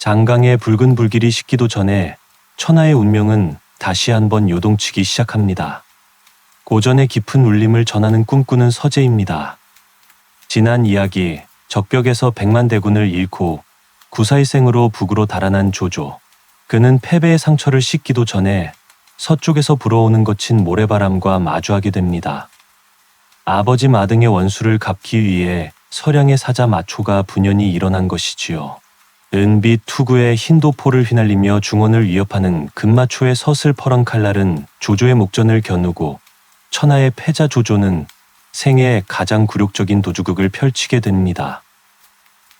장강의 붉은 불길이 식기도 전에 천하의 운명은 다시 한번 요동치기 시작합니다. 고전의 깊은 울림을 전하는 꿈꾸는 서재입니다. 지난 이야기, 적벽에서 백만대군을 잃고 구사일생으로 북으로 달아난 조조. 그는 패배의 상처를 씻기도 전에 서쪽에서 불어오는 거친 모래바람과 마주하게 됩니다. 아버지 마등의 원수를 갚기 위해 서량의 사자 마초가 분연히 일어난 것이지요. 은빛 투구의 흰 도포를 휘날리며 중원을 위협하는 금마초의 서슬퍼런 칼날은 조조의 목전을 겨누고 천하의 패자 조조는 생애의 가장 굴욕적인 도주극을 펼치게 됩니다.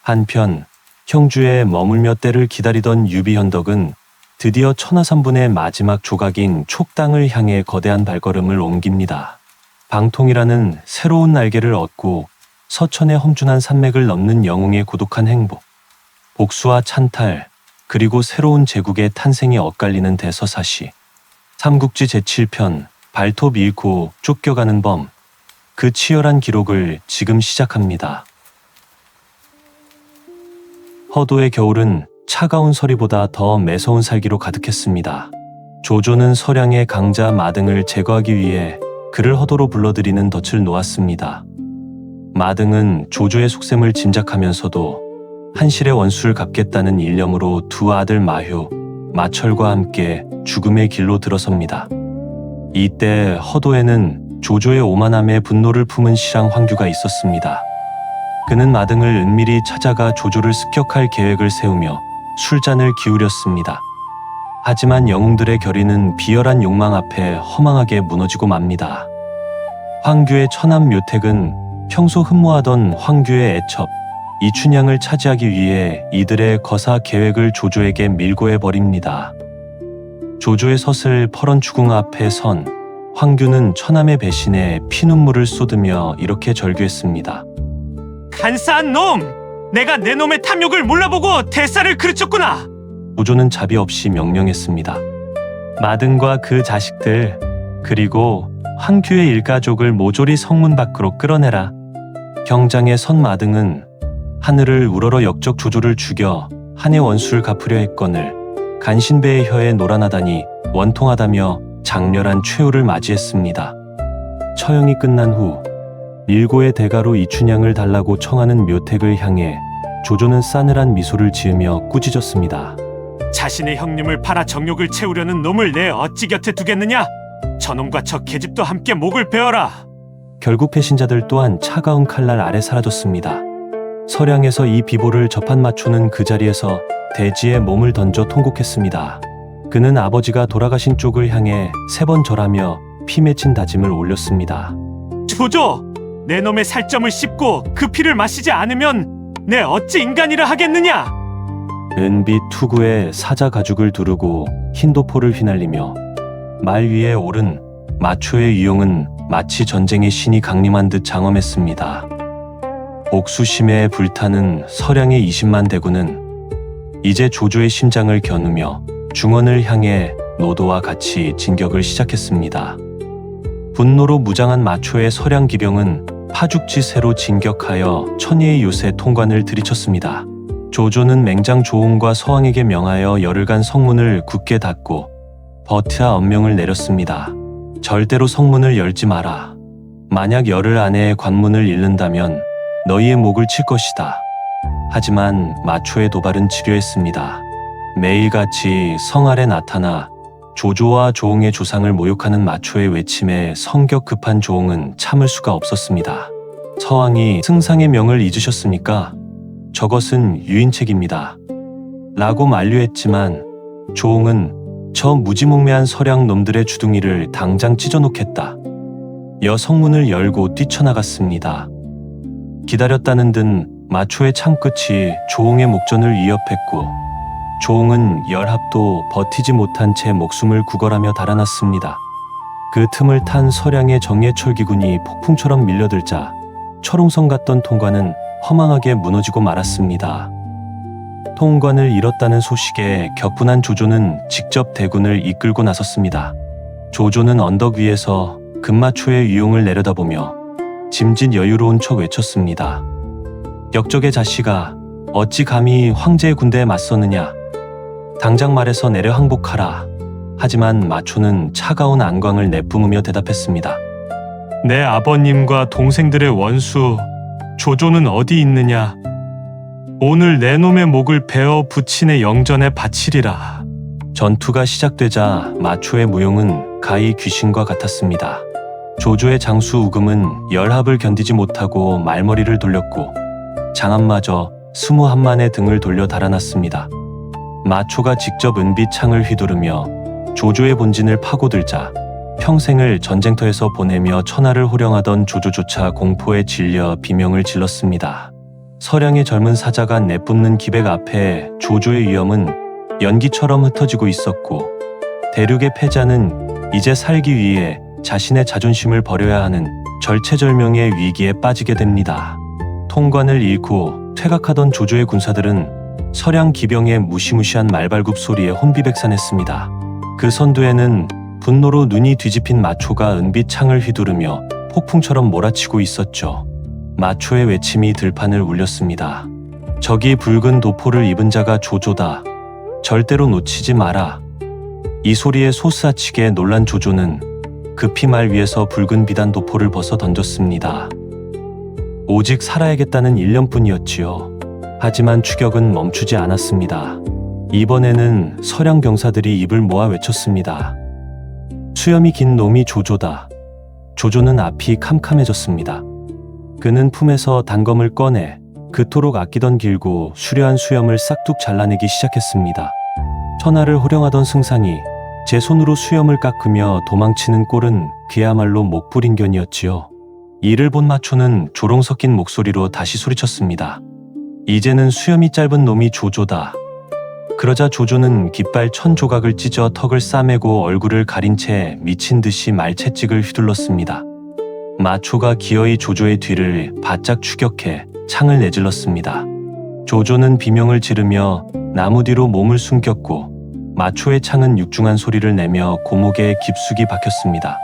한편 형주에 머물며 때를 기다리던 유비현덕은 드디어 천하삼분의 마지막 조각인 촉당을 향해 거대한 발걸음을 옮깁니다. 방통이라는 새로운 날개를 얻고 서천의 험준한 산맥을 넘는 영웅의 고독한 행복, 복수와 찬탈, 그리고 새로운 제국의 탄생이 엇갈리는 대서사시. 삼국지 제7편 발톱 잃고 쫓겨가는 범. 그 치열한 기록을 지금 시작합니다. 허도의 겨울은 차가운 서리보다 더 매서운 살기로 가득했습니다. 조조는 서량의 강자 마등을 제거하기 위해 그를 허도로 불러들이는 덫을 놓았습니다. 마등은 조조의 속셈을 짐작하면서도 한실의 원수를 갚겠다는 일념으로 두 아들 마휴, 마철과 함께 죽음의 길로 들어섭니다. 이때 허도에는 조조의 오만함에 분노를 품은 실랑 황규가 있었습니다. 그는 마등을 은밀히 찾아가 조조를 습격할 계획을 세우며 술잔을 기울였습니다. 하지만 영웅들의 결의는 비열한 욕망 앞에 허망하게 무너지고 맙니다. 황규의 천암 묘택은 평소 흠모하던 황규의 애첩, 이춘향을 차지하기 위해 이들의 거사 계획을 조조에게 밀고해 버립니다. 조조의 서슬 퍼런 추궁 앞에 선 황규는 천암의 배신에 피눈물을 쏟으며 이렇게 절규했습니다. 간사한 놈! 내가 내 놈의 탐욕을 몰라보고 대사를 그르쳤구나! 조조는 자비 없이 명령했습니다. 마등과 그 자식들, 그리고 황규의 일가족을 모조리 성문 밖으로 끌어내라. 경장의 선 마등은 하늘을 우러러 역적 조조를 죽여 한의 원수를 갚으려 했거늘 간신배의 혀에 노란하다니 원통하다며 장렬한 최후를 맞이했습니다. 처형이 끝난 후 밀고의 대가로 이춘향을 달라고 청하는 묘택을 향해 조조는 싸늘한 미소를 지으며 꾸짖었습니다. 자신의 형님을 팔아 정욕을 채우려는 놈을 내 어찌 곁에 두겠느냐? 저놈과 저 계집도 함께 목을 베어라! 결국 배신자들 또한 차가운 칼날 아래 사라졌습니다. 서량에서 이 비보를 접한 마초는 그 자리에서 대지에 몸을 던져 통곡했습니다. 그는 아버지가 돌아가신 쪽을 향해 3번 절하며 피 맺힌 다짐을 올렸습니다. 조조! 내 놈의 살점을 씹고 그 피를 마시지 않으면 내 어찌 인간이라 하겠느냐! 은빛 투구에 사자 가죽을 두르고 흰 도포를 휘날리며 말 위에 오른 마초의 위용은 마치 전쟁의 신이 강림한 듯 장엄했습니다. 복수심에 불타는 서량의 20만 대군은 이제 조조의 심장을 겨누며 중원을 향해 노도와 같이 진격을 시작했습니다. 분노로 무장한 마초의 서량 기병은 파죽지세로 진격하여 천희의 요새 통관을 들이쳤습니다. 조조는 맹장 조홍과 서왕에게 명하여 열흘간 성문을 굳게 닫고 버트아 엄명을 내렸습니다. 절대로 성문을 열지 마라. 만약 열흘 안에 관문을 잃는다면 너희의 목을 칠 것이다. 하지만 마초의 도발은 지류했습니다. 매일같이 성 아래 나타나 조조와 조홍의 조상을 모욕하는 마초의 외침에 성격 급한 조홍은 참을 수가 없었습니다. 서왕이 승상의 명을 잊으셨습니까? 저것은 유인책입니다. 라고 만류했지만 조홍은 저 무지몽매한 서량 놈들의 주둥이를 당장 찢어놓겠다. 여 성문을 열고 뛰쳐나갔습니다. 기다렸다는 듯 마초의 창끝이 조홍의 목전을 위협했고 조홍은 열합도 버티지 못한 채 목숨을 구걸하며 달아났습니다. 그 틈을 탄 서량의 정예철기군이 폭풍처럼 밀려들자 철옹성 같던 통관은 허망하게 무너지고 말았습니다. 통관을 잃었다는 소식에 격분한 조조는 직접 대군을 이끌고 나섰습니다. 조조는 언덕 위에서 금마초의 위용을 내려다보며 짐짓 여유로운 척 외쳤습니다. 역적의 자식아, 어찌 감히 황제의 군대에 맞서느냐. 당장 말해서 내려 항복하라. 하지만 마초는 차가운 안광을 내뿜으며 대답했습니다. 내 아버님과 동생들의 원수 조조는 어디 있느냐? 오늘 내 놈의 목을 베어 부친의 영전에 바치리라. 전투가 시작되자 마초의 무용은 가히 귀신과 같았습니다. 조조의 장수 우금은 열합을 견디지 못하고 말머리를 돌렸고 장암마저 21만의 등을 돌려 달아났습니다. 마초가 직접 은빛 창을 휘두르며 조조의 본진을 파고들자 평생을 전쟁터에서 보내며 천하를 호령하던 조조조차 공포에 질려 비명을 질렀습니다. 서량의 젊은 사자가 내뿜는 기백 앞에 조조의 위엄은 연기처럼 흩어지고 있었고 대륙의 패자는 이제 살기 위해 자신의 자존심을 버려야 하는 절체절명의 위기에 빠지게 됩니다. 통관을 잃고 퇴각하던 조조의 군사들은 서량 기병의 무시무시한 말발굽 소리에 혼비백산했습니다. 그 선두에는 분노로 눈이 뒤집힌 마초가 은빛 창을 휘두르며 폭풍처럼 몰아치고 있었죠. 마초의 외침이 들판을 울렸습니다. 저기 붉은 도포를 입은 자가 조조다. 절대로 놓치지 마라. 이 소리에 소스아치게 놀란 조조는 급히 말 위에서 붉은 비단 도포를 벗어 던졌습니다. 오직 살아야겠다는 일념뿐이었지요. 하지만 추격은 멈추지 않았습니다. 이번에는 서량 병사들이 입을 모아 외쳤습니다. 수염이 긴 놈이 조조다. 조조는 앞이 캄캄해졌습니다. 그는 품에서 단검을 꺼내 그토록 아끼던 길고 수려한 수염을 싹둑 잘라내기 시작했습니다. 천하를 호령하던 승상이 제 손으로 수염을 깎으며 도망치는 꼴은 그야말로 목불인견이었지요. 이를 본 마초는 조롱 섞인 목소리로 다시 소리쳤습니다. 이제는 수염이 짧은 놈이 조조다. 그러자 조조는 깃발 1000조각을 찢어 턱을 싸매고 얼굴을 가린 채 미친 듯이 말채찍을 휘둘렀습니다. 마초가 기어이 조조의 뒤를 바짝 추격해 창을 내질렀습니다. 조조는 비명을 지르며 나무 뒤로 몸을 숨겼고 마초의 창은 육중한 소리를 내며 고목에 깊숙이 박혔습니다.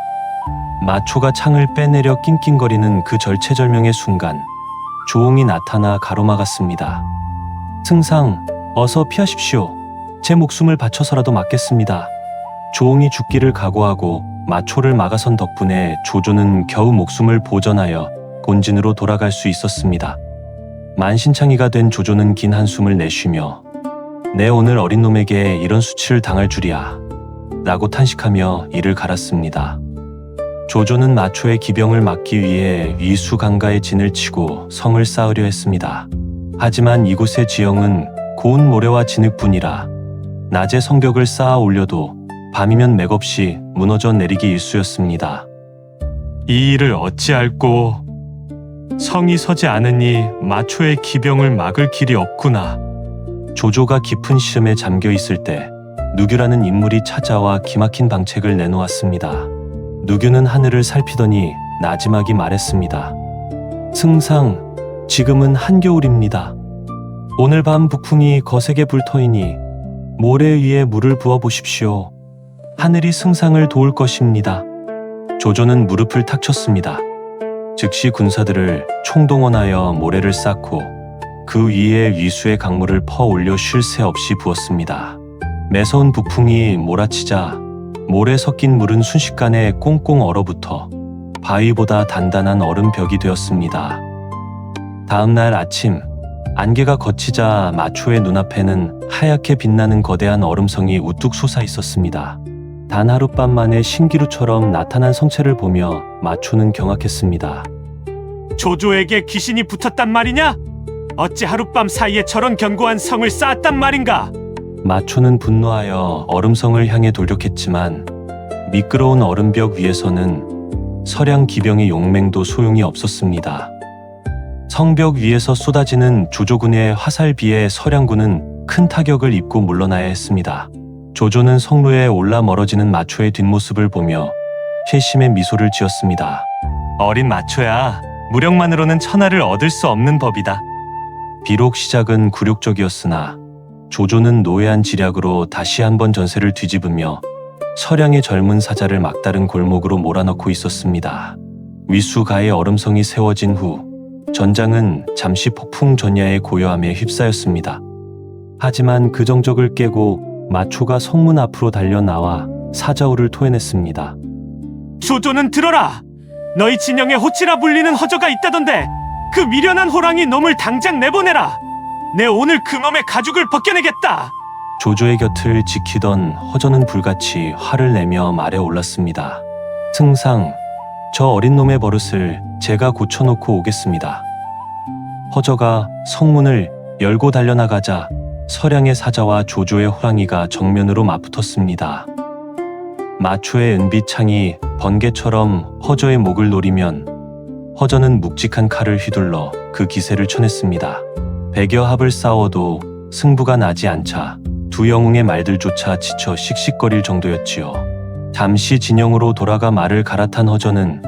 마초가 창을 빼내려 낑낑거리는 그 절체절명의 순간 조홍이 나타나 가로막았습니다. 승상, 어서 피하십시오. 제 목숨을 바쳐서라도 막겠습니다. 조홍이 죽기를 각오하고 마초를 막아선 덕분에 조조는 겨우 목숨을 보전하여 본진으로 돌아갈 수 있었습니다. 만신창이가 된 조조는 긴 한숨을 내쉬며 내 오늘 어린 놈에게 이런 수치를 당할 줄이야 라고 탄식하며 이를 갈았습니다. 조조는 마초의 기병을 막기 위해 위수강가의 진을 치고 성을 쌓으려 했습니다. 하지만 이곳의 지형은 고운 모래와 진흙뿐이라 낮에 성벽을 쌓아 올려도 밤이면 맥없이 무너져 내리기 일쑤였습니다. 이 일을 어찌할꼬? 성이 서지 않으니 마초의 기병을 막을 길이 없구나. 조조가 깊은 시름에 잠겨 있을 때 누규라는 인물이 찾아와 기막힌 방책을 내놓았습니다. 누규는 하늘을 살피더니 나지막이 말했습니다. 승상, 지금은 한겨울입니다. 오늘 밤 북풍이 거세게 불터이니 모래 위에 물을 부어 보십시오. 하늘이 승상을 도울 것입니다. 조조는 무릎을 탁 쳤습니다. 즉시 군사들을 총동원하여 모래를 쌓고 그 위에 위수의 강물을 퍼 올려 쉴 새 없이 부었습니다. 매서운 북풍이 몰아치자 모래 섞인 물은 순식간에 꽁꽁 얼어붙어 바위보다 단단한 얼음벽이 되었습니다. 다음 날 아침, 안개가 걷히자 마초의 눈앞에는 하얗게 빛나는 거대한 얼음성이 우뚝 솟아 있었습니다. 단 하룻밤 만에 신기루처럼 나타난 성체를 보며 마초는 경악했습니다. 조조에게 귀신이 붙었단 말이냐? 어찌 하룻밤 사이에 저런 견고한 성을 쌓았단 말인가? 마초는 분노하여 얼음성을 향해 돌격했지만 미끄러운 얼음벽 위에서는 서량 기병의 용맹도 소용이 없었습니다. 성벽 위에서 쏟아지는 조조군의 화살비에 서량군은 큰 타격을 입고 물러나야 했습니다. 조조는 성루에 올라 멀어지는 마초의 뒷모습을 보며 회심의 미소를 지었습니다. 어린 마초야, 무력만으로는 천하를 얻을 수 없는 법이다. 비록 시작은 굴욕적이었으나 조조는 노예한 지략으로 다시 한번 전세를 뒤집으며 서량의 젊은 사자를 막다른 골목으로 몰아넣고 있었습니다. 위수가의 얼음성이 세워진 후 전장은 잠시 폭풍 전야의 고요함에 휩싸였습니다. 하지만 그 정적을 깨고 마초가 성문 앞으로 달려나와 사자우를 토해냈습니다. 조조는 들어라! 너희 진영에 호치라 불리는 허저가 있다던데 그 미련한 호랑이 놈을 당장 내보내라! 내 오늘 그 놈의 가죽을 벗겨내겠다! 조조의 곁을 지키던 허저는 불같이 화를 내며 말에 올랐습니다. 승상, 저 어린 놈의 버릇을 제가 고쳐놓고 오겠습니다. 허저가 성문을 열고 달려나가자 서량의 사자와 조조의 호랑이가 정면으로 맞붙었습니다. 마초의 은빛 창이 번개처럼 허저의 목을 노리면 허저는 묵직한 칼을 휘둘러 그 기세를 쳐냈습니다. 백여 합을 싸워도 승부가 나지 않자 두 영웅의 말들조차 지쳐 씩씩거릴 정도였지요. 잠시 진영으로 돌아가 말을 갈아탄 허저는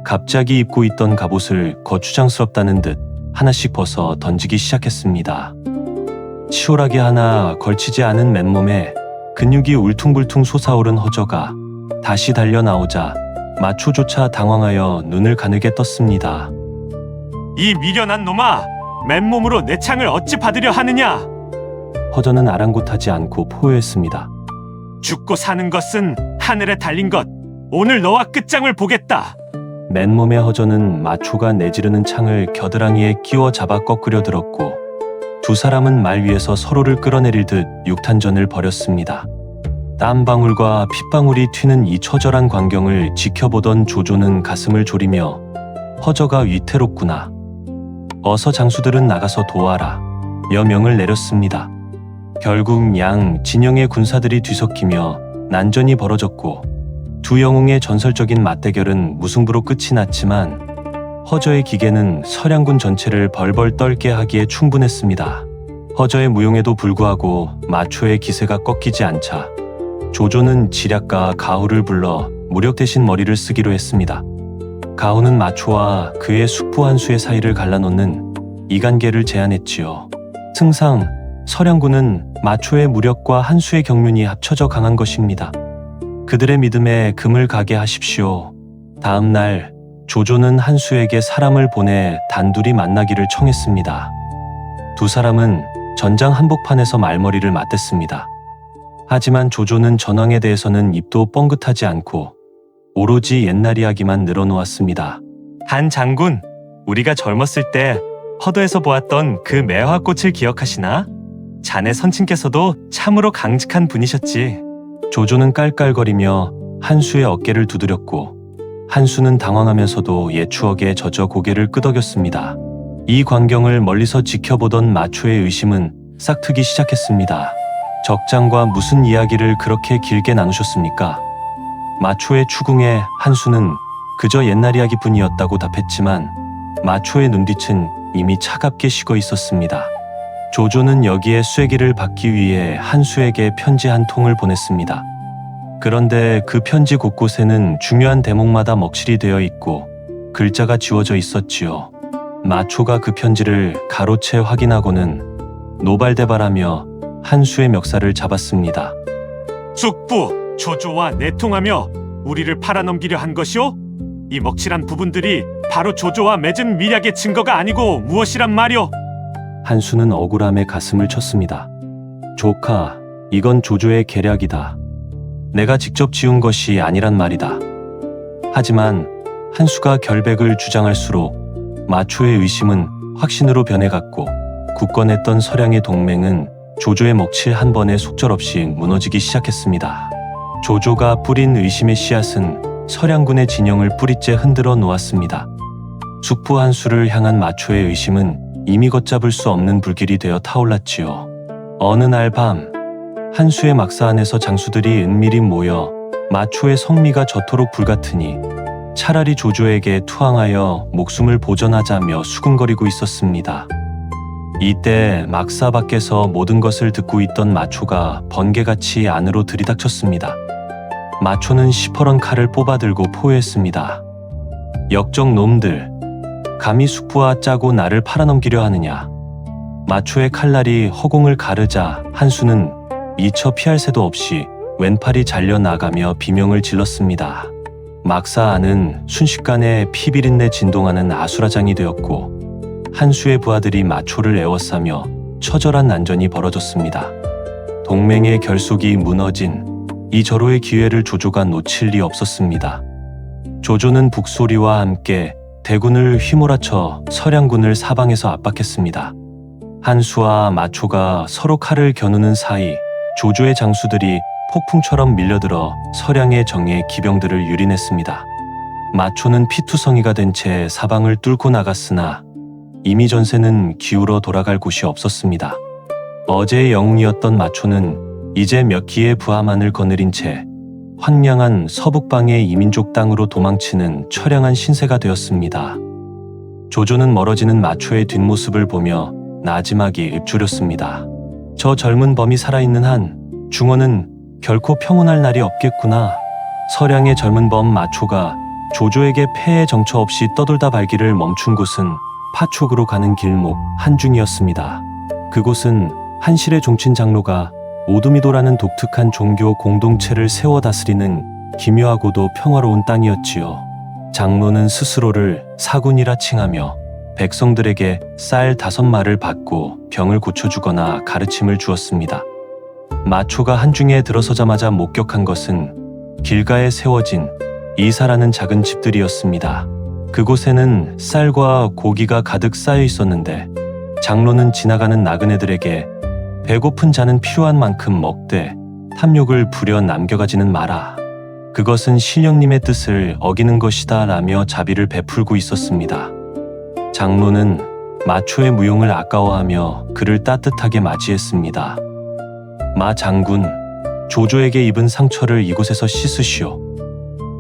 갑자기 입고 있던 갑옷을 거추장스럽다는 듯 하나씩 벗어 던지기 시작했습니다. 치열하게 하나 걸치지 않은 맨몸에 근육이 울퉁불퉁 솟아오른 허저가 다시 달려나오자 마초조차 당황하여 눈을 가늘게 떴습니다. 이 미련한 놈아! 맨몸으로 내 창을 어찌 받으려 하느냐! 허저는 아랑곳하지 않고 포효했습니다. 죽고 사는 것은 하늘에 달린 것! 오늘 너와 끝장을 보겠다! 맨몸의 허저는 마초가 내지르는 창을 겨드랑이에 끼워 잡아 꺾으려 들었고 두 사람은 말 위에서 서로를 끌어내릴 듯 육탄전을 벌였습니다. 땀방울과 핏방울이 튀는 이 처절한 광경을 지켜보던 조조는 가슴을 졸이며 허저가 위태롭구나. 어서 장수들은 나가서 도와라. 여명을 내렸습니다. 결국 양 진영의 군사들이 뒤섞이며 난전이 벌어졌고 두 영웅의 전설적인 맞대결은 무승부로 끝이 났지만 허저의 기계는 서량군 전체를 벌벌 떨게 하기에 충분했습니다. 허저의 무용에도 불구하고 마초의 기세가 꺾이지 않자 조조는 지략가 가후를 불러 무력 대신 머리를 쓰기로 했습니다. 가후는 마초와 그의 숙부 한수의 사이를 갈라놓는 이간계를 제안했지요. 승상, 서량군은 마초의 무력과 한수의 경륜이 합쳐져 강한 것입니다. 그들의 믿음에 금을 가게 하십시오. 다음 날 조조는 한수에게 사람을 보내 단둘이 만나기를 청했습니다. 두 사람은 전장 한복판에서 말머리를 맞댔습니다. 하지만 조조는 전황에 대해서는 입도 뻥긋하지 않고 오로지 옛날 이야기만 늘어놓았습니다. 한 장군, 우리가 젊었을 때 허도에서 보았던 그 매화꽃을 기억하시나? 자네 선친께서도 참으로 강직한 분이셨지. 조조는 깔깔거리며 한수의 어깨를 두드렸고 한수는 당황하면서도 옛 추억에 젖어 고개를 끄덕였습니다. 이 광경을 멀리서 지켜보던 마초의 의심은 싹트기 시작했습니다. 적장과 무슨 이야기를 그렇게 길게 나누셨습니까? 마초의 추궁에 한수는 그저 옛날 이야기뿐이었다고 답했지만 마초의 눈빛은 이미 차갑게 식어 있었습니다. 조조는 여기에 쐐기를 받기 위해 한수에게 편지 한 통을 보냈습니다. 그런데 그 편지 곳곳에는 중요한 대목마다 먹칠이 되어 있고 글자가 지워져 있었지요. 마초가 그 편지를 가로채 확인하고는 노발대발하며 한수의 멱살을 잡았습니다. 숙부, 조조와 내통하며 우리를 팔아넘기려 한 것이오? 이 먹칠한 부분들이 바로 조조와 맺은 밀약의 증거가 아니고 무엇이란 말이오? 한수는 억울함에 가슴을 쳤습니다. 조카, 이건 조조의 계략이다. 내가 직접 지은 것이 아니란 말이다. 하지만 한수가 결백을 주장할수록 마초의 의심은 확신으로 변해갔고 굳건했던 서량의 동맹은 조조의 먹칠 한 번에 속절없이 무너지기 시작했습니다. 조조가 뿌린 의심의 씨앗은 서량군의 진영을 뿌리째 흔들어 놓았습니다. 숙부 한수를 향한 마초의 의심은 이미 걷잡을 수 없는 불길이 되어 타올랐지요. 어느 날 밤 한수의 막사 안에서 장수들이 은밀히 모여 마초의 성미가 저토록 불같으니 차라리 조조에게 투항하여 목숨을 보전하자며 수군거리고 있었습니다. 이때 막사 밖에서 모든 것을 듣고 있던 마초가 번개같이 안으로 들이닥쳤습니다. 마초는 시퍼런 칼을 뽑아들고 포효했습니다. 역적 놈들, 감히 숙부와 짜고 나를 팔아넘기려 하느냐. 마초의 칼날이 허공을 가르자 한수는 미처 피할 새도 없이 왼팔이 잘려나가며 비명을 질렀습니다. 막사 안은 순식간에 피비린내 진동하는 아수라장이 되었고 한수의 부하들이 마초를 에워싸며 처절한 난전이 벌어졌습니다. 동맹의 결속이 무너진 이 절호의 기회를 조조가 놓칠 리 없었습니다. 조조는 북소리와 함께 대군을 휘몰아쳐 서량군을 사방에서 압박했습니다. 한수와 마초가 서로 칼을 겨누는 사이 조조의 장수들이 폭풍처럼 밀려들어 서량의 정예 기병들을 유린했습니다. 마초는 피투성이가 된 채 사방을 뚫고 나갔으나 이미 전세는 기울어 돌아갈 곳이 없었습니다. 어제의 영웅이었던 마초는 이제 몇 기의 부하만을 거느린 채 황량한 서북방의 이민족 땅으로 도망치는 처량한 신세가 되었습니다. 조조는 멀어지는 마초의 뒷모습을 보며 나지막이 읊조렸습니다. 저 젊은 범이 살아있는 한 중원은 결코 평온할 날이 없겠구나. 서량의 젊은 범 마초가 조조에게 패에 정처 없이 떠돌다 발길을 멈춘 곳은 파촉으로 가는 길목 한중이었습니다. 그곳은 한실의 종친 장로가 오두미도라는 독특한 종교 공동체를 세워 다스리는 기묘하고도 평화로운 땅이었지요. 장로는 스스로를 사군이라 칭하며 백성들에게 쌀 5마를 받고 병을 고쳐주거나 가르침을 주었습니다. 마초가 한중에 들어서자마자 목격한 것은 길가에 세워진 이사라는 작은 집들이었습니다. 그곳에는 쌀과 고기가 가득 쌓여 있었는데 장로는 지나가는 나그네들에게 배고픈 자는 필요한 만큼 먹되 탐욕을 부려 남겨가지는 마라. 그것은 신령님의 뜻을 어기는 것이다 라며 자비를 베풀고 있었습니다. 장로는 마초의 무용을 아까워하며 그를 따뜻하게 맞이했습니다. 마 장군, 조조에게 입은 상처를 이곳에서 씻으시오.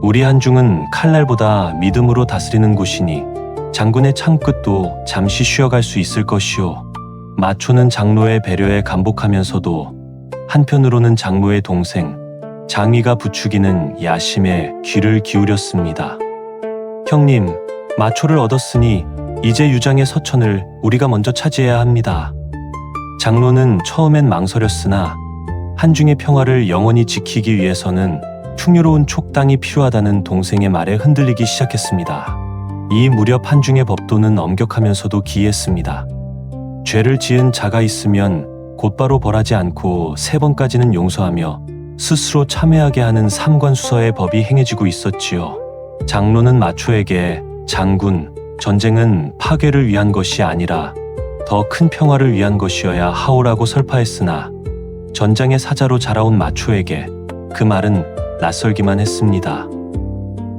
우리 한중은 칼날보다 믿음으로 다스리는 곳이니 장군의 창끝도 잠시 쉬어갈 수 있을 것이오. 마초는 장로의 배려에 감복하면서도 한편으로는 장로의 동생 장위가 부추기는 야심에 귀를 기울였습니다. 형님, 마초를 얻었으니 이제 유장의 서천을 우리가 먼저 차지해야 합니다. 장로는 처음엔 망설였으나 한중의 평화를 영원히 지키기 위해서는 풍요로운 촉당이 필요하다는 동생의 말에 흔들리기 시작했습니다. 이 무렵 한중의 법도는 엄격하면서도 기이했습니다. 죄를 지은 자가 있으면 곧바로 벌하지 않고 3번까지는 용서하며 스스로 참회하게 하는 삼관수서의 법이 행해지고 있었지요. 장로는 마초에게 장군, 전쟁은 파괴를 위한 것이 아니라 더 큰 평화를 위한 것이어야 하오라고 설파했으나 전장의 사자로 자라온 마초에게 그 말은 낯설기만 했습니다.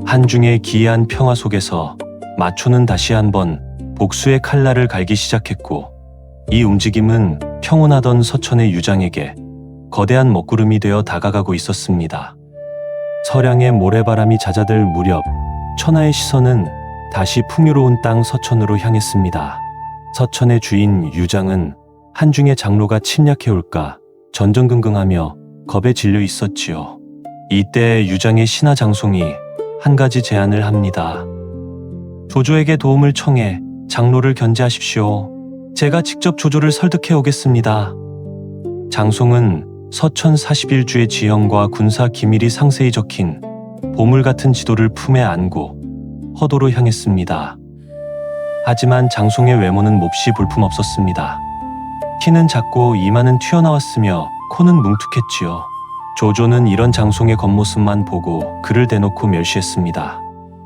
한중의 기이한 평화 속에서 마초는 다시 한번 복수의 칼날을 갈기 시작했고 이 움직임은 평온하던 서천의 유장에게 거대한 먹구름이 되어 다가가고 있었습니다. 서량의 모래바람이 잦아들 무렵 천하의 시선은 다시 풍요로운 땅 서천으로 향했습니다. 서천의 주인 유장은 한중의 장로가 침략해올까 전전긍긍하며 겁에 질려 있었지요. 이때 유장의 신하 장송이 한 가지 제안을 합니다. 조조에게 도움을 청해 장로를 견제하십시오. 제가 직접 조조를 설득해 오겠습니다. 장송은 서천 41주의 지형과 군사 기밀이 상세히 적힌 보물 같은 지도를 품에 안고 허도로 향했습니다. 하지만 장송의 외모는 몹시 볼품없었습니다. 키는 작고 이마는 튀어나왔으며 코는 뭉툭했지요. 조조는 이런 장송의 겉모습만 보고 그를 대놓고 멸시했습니다.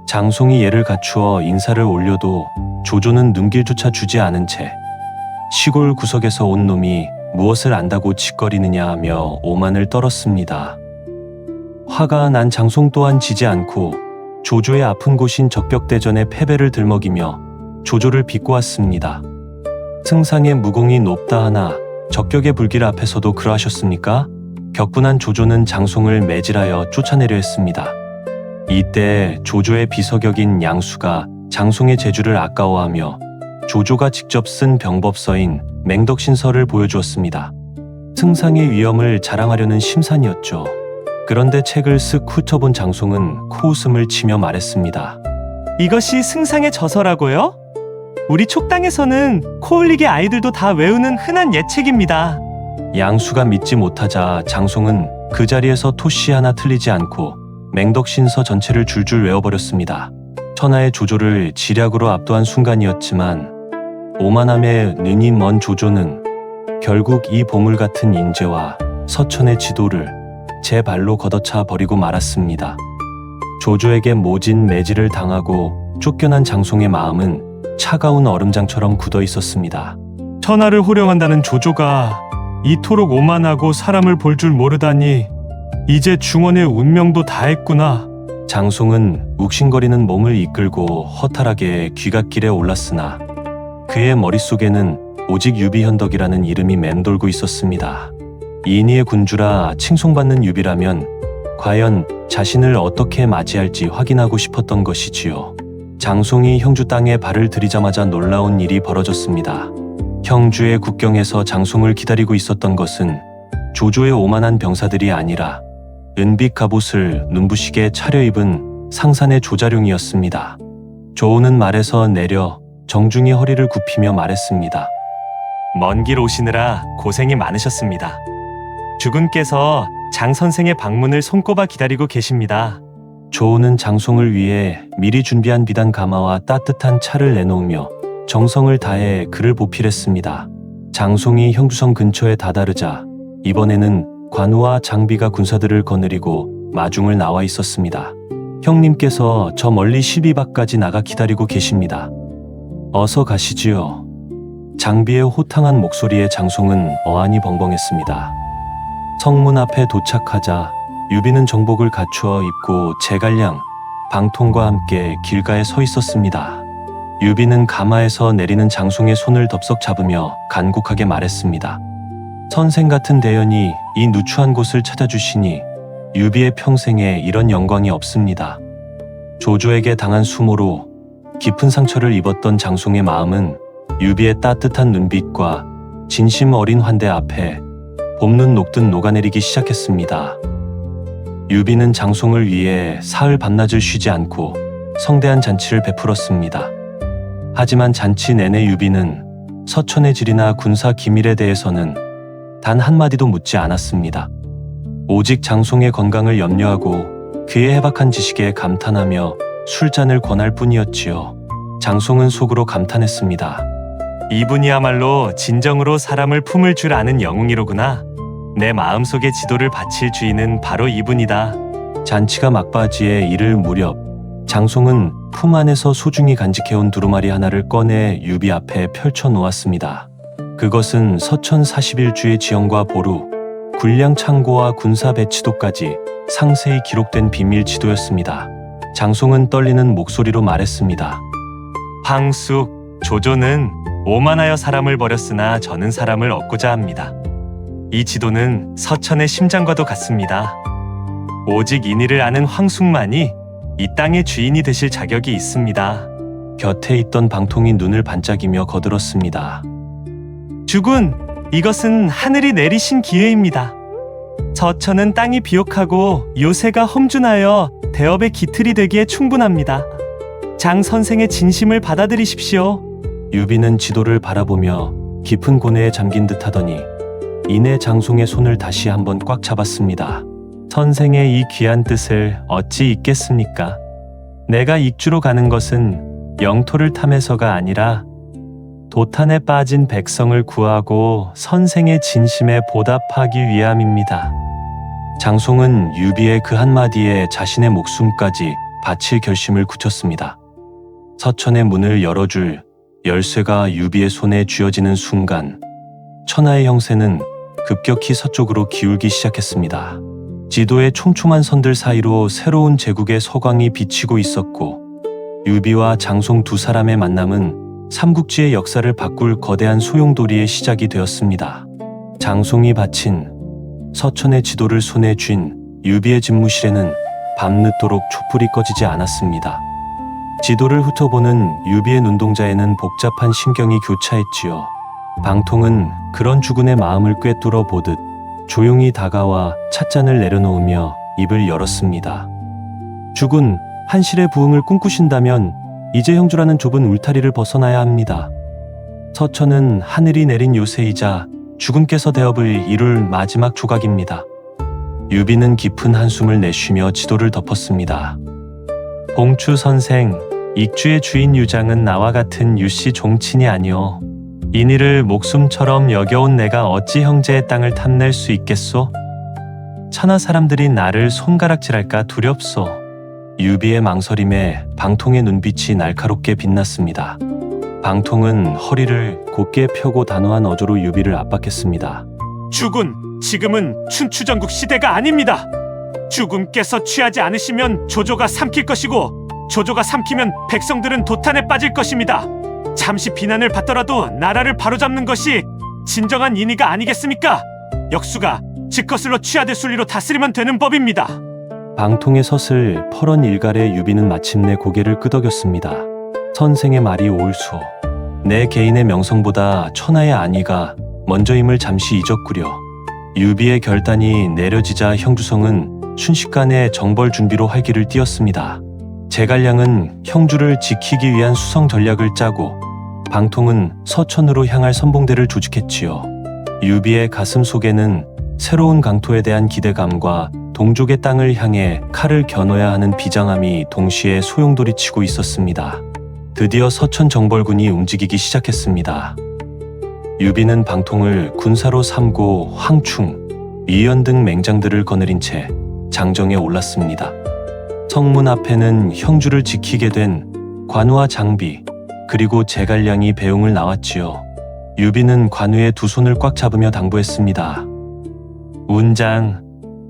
장송이 예를 갖추어 인사를 올려도 조조는 눈길조차 주지 않은 채 시골 구석에서 온 놈이 무엇을 안다고 짓거리느냐 하며 오만을 떨었습니다. 화가 난 장송 또한 지지 않고 조조의 아픈 곳인 적벽대전의 패배를 들먹이며 조조를 비꼬았습니다. 승상의 무공이 높다 하나 적격의 불길 앞에서도 그러하셨습니까? 격분한 조조는 장송을 매질하여 쫓아내려 했습니다. 이때 조조의 비서격인 양수가 장송의 재주를 아까워하며 조조가 직접 쓴 병법서인 맹덕신서를 보여주었습니다. 승상의 위엄을 자랑하려는 심산이었죠. 그런데 책을 쓱 훑어본 장송은 코웃음을 치며 말했습니다. 이것이 승상의 저서라고요? 우리 촉당에서는 코 흘리게 아이들도 다 외우는 흔한 예책입니다. 양수가 믿지 못하자 장송은 그 자리에서 토시 하나 틀리지 않고 맹덕신서 전체를 줄줄 외워버렸습니다. 천하의 조조를 지략으로 압도한 순간이었지만 오만함에 눈이 먼 조조는 결국 이 보물 같은 인재와 서천의 지도를 제 발로 걷어차 버리고 말았습니다. 조조에게 모진 매질을 당하고 쫓겨난 장송의 마음은 차가운 얼음장처럼 굳어 있었습니다. 천하를 호령한다는 조조가 이토록 오만하고 사람을 볼 줄 모르다니 이제 중원의 운명도 다했구나. 장송은 욱신거리는 몸을 이끌고 허탈하게 귀갓길에 올랐으나 그의 머릿속에는 오직 유비현덕이라는 이름이 맴돌고 있었습니다. 인의의 군주라 칭송받는 유비라면 과연 자신을 어떻게 맞이할지 확인하고 싶었던 것이지요. 장송이 형주 땅에 발을 들이자마자 놀라운 일이 벌어졌습니다. 형주의 국경에서 장송을 기다리고 있었던 것은 조조의 오만한 병사들이 아니라 은빛 갑옷을 눈부시게 차려입은 상산의 조자룡이었습니다. 조우는 말에서 내려 정중히 허리를 굽히며 말했습니다. 먼 길 오시느라 고생이 많으셨습니다. 주군께서 장 선생의 방문을 손꼽아 기다리고 계십니다. 조우는 장송을 위해 미리 준비한 비단 가마와 따뜻한 차를 내놓으며 정성을 다해 그를 보필했습니다. 장송이 형주성 근처에 다다르자 이번에는 관우와 장비가 군사들을 거느리고 마중을 나와 있었습니다. 형님께서 저 멀리 12밖까지 나가 기다리고 계십니다. 어서 가시지요. 장비의 호탕한 목소리에 장송은 어안이 벙벙했습니다. 성문 앞에 도착하자 유비는 정복을 갖추어 입고 제갈량, 방통과 함께 길가에 서 있었습니다. 유비는 가마에서 내리는 장송의 손을 덥석 잡으며 간곡하게 말했습니다. 선생 같은 대연이 이 누추한 곳을 찾아주시니 유비의 평생에 이런 영광이 없습니다. 조조에게 당한 수모로 깊은 상처를 입었던 장송의 마음은 유비의 따뜻한 눈빛과 진심 어린 환대 앞에 봄눈 녹듯 녹아내리기 시작했습니다. 유비는 장송을 위해 사흘 밤낮을 쉬지 않고 성대한 잔치를 베풀었습니다. 하지만 잔치 내내 유비는 서천의 질이나 군사 기밀에 대해서는 단 한마디도 묻지 않았습니다. 오직 장송의 건강을 염려하고 그의 해박한 지식에 감탄하며 술잔을 권할 뿐이었지요. 장송은 속으로 감탄했습니다. 이분이야말로 진정으로 사람을 품을 줄 아는 영웅이로구나. 내 마음속의 지도를 바칠 주인은 바로 이분이다. 잔치가 막바지에 이를 무렵 장송은 품 안에서 소중히 간직해온 두루마리 하나를 꺼내 유비 앞에 펼쳐 놓았습니다. 그것은 서천 41주의 지형과 보루, 군량 창고와 군사 배치도까지 상세히 기록된 비밀 지도였습니다. 장송은 떨리는 목소리로 말했습니다. 황숙, 조조는 오만하여 사람을 버렸으나 저는 사람을 얻고자 합니다. 이 지도는 서천의 심장과도 같습니다. 오직 인의를 아는 황숙만이 이 땅의 주인이 되실 자격이 있습니다. 곁에 있던 방통이 눈을 반짝이며 거들었습니다. 주군, 이것은 하늘이 내리신 기회입니다. 서천은 땅이 비옥하고 요새가 험준하여 대업의 기틀이 되기에 충분합니다. 장 선생의 진심을 받아들이십시오. 유비는 지도를 바라보며 깊은 고뇌에 잠긴 듯 하더니 이내 장송의 손을 다시 한번 꽉 잡았습니다. 선생의 이 귀한 뜻을 어찌 잊겠습니까? 내가 익주로 가는 것은 영토를 탐해서가 아니라 도탄에 빠진 백성을 구하고 선생의 진심에 보답하기 위함입니다. 장송은 유비의 그 한마디에 자신의 목숨까지 바칠 결심을 굳혔습니다. 서천의 문을 열어줄 열쇠가 유비의 손에 쥐어지는 순간 천하의 형세는 급격히 서쪽으로 기울기 시작했습니다. 지도의 촘촘한 선들 사이로 새로운 제국의 서광이 비치고 있었고 유비와 장송 두 사람의 만남은 삼국지의 역사를 바꿀 거대한 소용돌이의 시작이 되었습니다. 장송이 바친 서천의 지도를 손에 쥔 유비의 집무실에는 밤늦도록 촛불이 꺼지지 않았습니다. 지도를 훑어보는 유비의 눈동자에는 복잡한 신경이 교차했지요. 방통은 그런 주군의 마음을 꿰뚫어 보듯 조용히 다가와 찻잔을 내려놓으며 입을 열었습니다. 주군, 한실의 부흥을 꿈꾸신다면 이제 형주라는 좁은 울타리를 벗어나야 합니다. 서천은 하늘이 내린 요새이자 주군께서 대업을 이룰 마지막 조각입니다. 유비는 깊은 한숨을 내쉬며 지도를 덮었습니다. 봉추 선생, 익주의 주인 유장은 나와 같은 유씨 종친이 아니오. 인이를 목숨처럼 여겨온 내가 어찌 형제의 땅을 탐낼 수 있겠소? 천하 사람들이 나를 손가락질할까 두렵소. 유비의 망설임에 방통의 눈빛이 날카롭게 빛났습니다. 방통은 허리를 곧게 펴고 단호한 어조로 유비를 압박했습니다. 주군, 지금은 춘추전국 시대가 아닙니다. 주군께서 취하지 않으시면 조조가 삼킬 것이고 조조가 삼키면 백성들은 도탄에 빠질 것입니다. 잠시 비난을 받더라도 나라를 바로잡는 것이 진정한 인의가 아니겠습니까? 역수가 즉거슬로 취하될 순리로 다스리면 되는 법입니다. 방통의 섯을 퍼런 일갈에 유비는 마침내 고개를 끄덕였습니다. 선생의 말이 옳소. 내 개인의 명성보다 천하의 안위가 먼저임을 잠시 잊었구려. 유비의 결단이 내려지자 형주성은 순식간에 정벌 준비로 활기를 띄었습니다. 제갈량은 형주를 지키기 위한 수성 전략을 짜고 방통은 서천으로 향할 선봉대를 조직했지요. 유비의 가슴 속에는 새로운 강토에 대한 기대감과 동족의 땅을 향해 칼을 겨눠야 하는 비장함이 동시에 소용돌이치고 있었습니다. 드디어 서천 정벌군이 움직이기 시작했습니다. 유비는 방통을 군사로 삼고 황충, 이연 등 맹장들을 거느린 채 장정에 올랐습니다. 성문 앞에는 형주를 지키게 된 관우와 장비, 그리고 제갈량이 배웅을 나왔지요. 유비는 관우의 두 손을 꽉 잡으며 당부했습니다. 운장,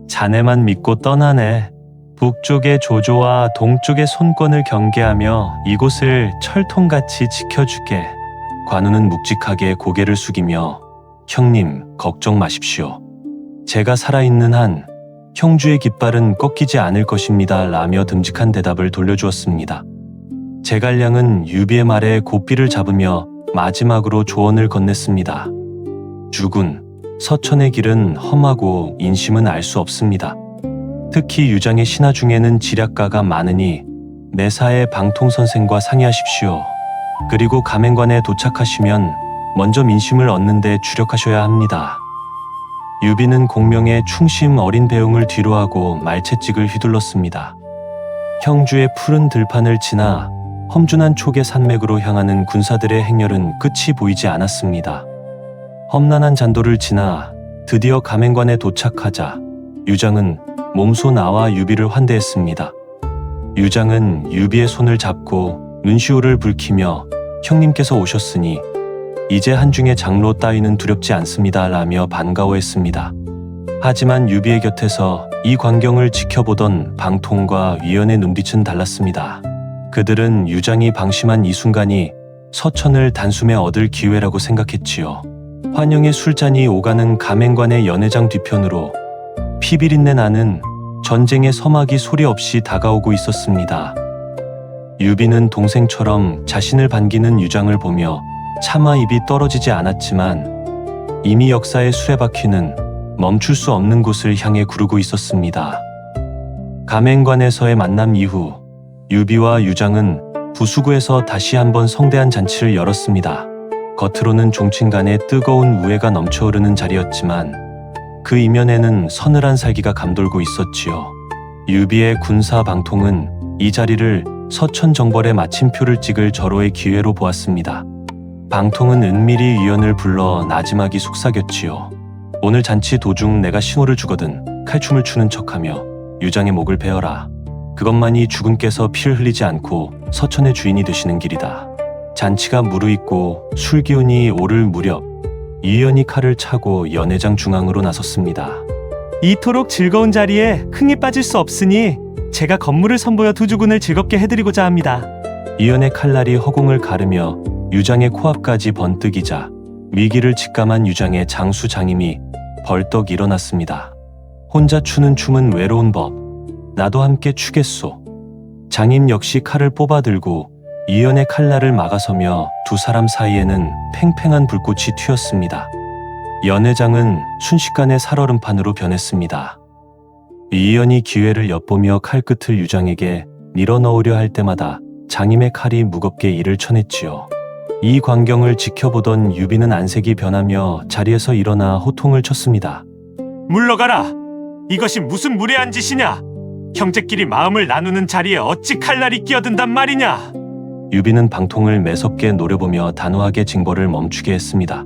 자네만 믿고 떠나네. 북쪽의 조조와 동쪽의 손권을 경계하며 이곳을 철통같이 지켜주게. 관우는 묵직하게 고개를 숙이며 형님, 걱정 마십시오. 제가 살아있는 한 형주의 깃발은 꺾이지 않을 것입니다. 라며 듬직한 대답을 돌려주었습니다. 제갈량은 유비의 말에 고삐를 잡으며 마지막으로 조언을 건넸습니다. 주군, 서천의 길은 험하고 인심은 알 수 없습니다. 특히 유장의 신하 중에는 지략가가 많으니 매사에 방통선생과 상의하십시오. 그리고 가맹관에 도착하시면 먼저 민심을 얻는 데 주력하셔야 합니다. 유비는 공명의 충심 어린 배웅을 뒤로하고 말채찍을 휘둘렀습니다. 형주의 푸른 들판을 지나 험준한 촉의 산맥으로 향하는 군사들의 행렬은 끝이 보이지 않았습니다. 험난한 잔도를 지나 드디어 가맹관에 도착하자 유장은 몸소 나와 유비를 환대했습니다. 유장은 유비의 손을 잡고 눈시울을 붉히며 형님께서 오셨으니 이제 한중의 장로 따위는 두렵지 않습니다. 라며 반가워했습니다. 하지만 유비의 곁에서 이 광경을 지켜보던 방통과 위원의 눈빛은 달랐습니다. 그들은 유장이 방심한 이 순간이 서천을 단숨에 얻을 기회라고 생각했지요. 환영의 술잔이 오가는 가맹관의 연회장 뒤편으로 피비린내 나는 전쟁의 서막이 소리 없이 다가오고 있었습니다. 유비는 동생처럼 자신을 반기는 유장을 보며 차마 입이 떨어지지 않았지만 이미 역사의 수레바퀴는 멈출 수 없는 곳을 향해 구르고 있었습니다. 가맹관에서의 만남 이후 유비와 유장은 부수구에서 다시 한번 성대한 잔치를 열었습니다. 겉으로는 종친 간의 뜨거운 우애가 넘쳐흐르는 자리였지만 그 이면에는 서늘한 살기가 감돌고 있었지요. 유비의 군사 방통은 이 자리를 서천 정벌의 마침표를 찍을 절호의 기회로 보았습니다. 방통은 은밀히 위원을 불러 나지막이 속삭였지요. 오늘 잔치 도중 내가 신호를 주거든 칼춤을 추는 척하며 유장의 목을 베어라. 그것만이 주군께서 피를 흘리지 않고 서천의 주인이 되시는 길이다. 잔치가 무르익고 술기운이 오를 무렵 이의원이 칼을 차고 연회장 중앙으로 나섰습니다. 이토록 즐거운 자리에 흥이 빠질 수 없으니 제가 건물을 선보여 두 주군을 즐겁게 해드리고자 합니다. 이의원의 칼날이 허공을 가르며 유장의 코앞까지 번뜩이자 위기를 직감한 유장의 장수 장임이 벌떡 일어났습니다. 혼자 추는 춤은 외로운 법. 나도 함께 추겠소. 장임 역시 칼을 뽑아들고 이의원의 칼날을 막아서며 두 사람 사이에는 팽팽한 불꽃이 튀었습니다. 연회장은 순식간에 살얼음판으로 변했습니다. 이의원이 기회를 엿보며 칼끝을 유장에게 밀어넣으려 할 때마다 장임의 칼이 무겁게 이를 쳐냈지요. 이 광경을 지켜보던 유비는 안색이 변하며 자리에서 일어나 호통을 쳤습니다. 물러가라! 이것이 무슨 무례한 짓이냐! 형제끼리 마음을 나누는 자리에 어찌 칼날이 끼어든단 말이냐! 유비는 방통을 매섭게 노려보며 단호하게 징벌을 멈추게 했습니다.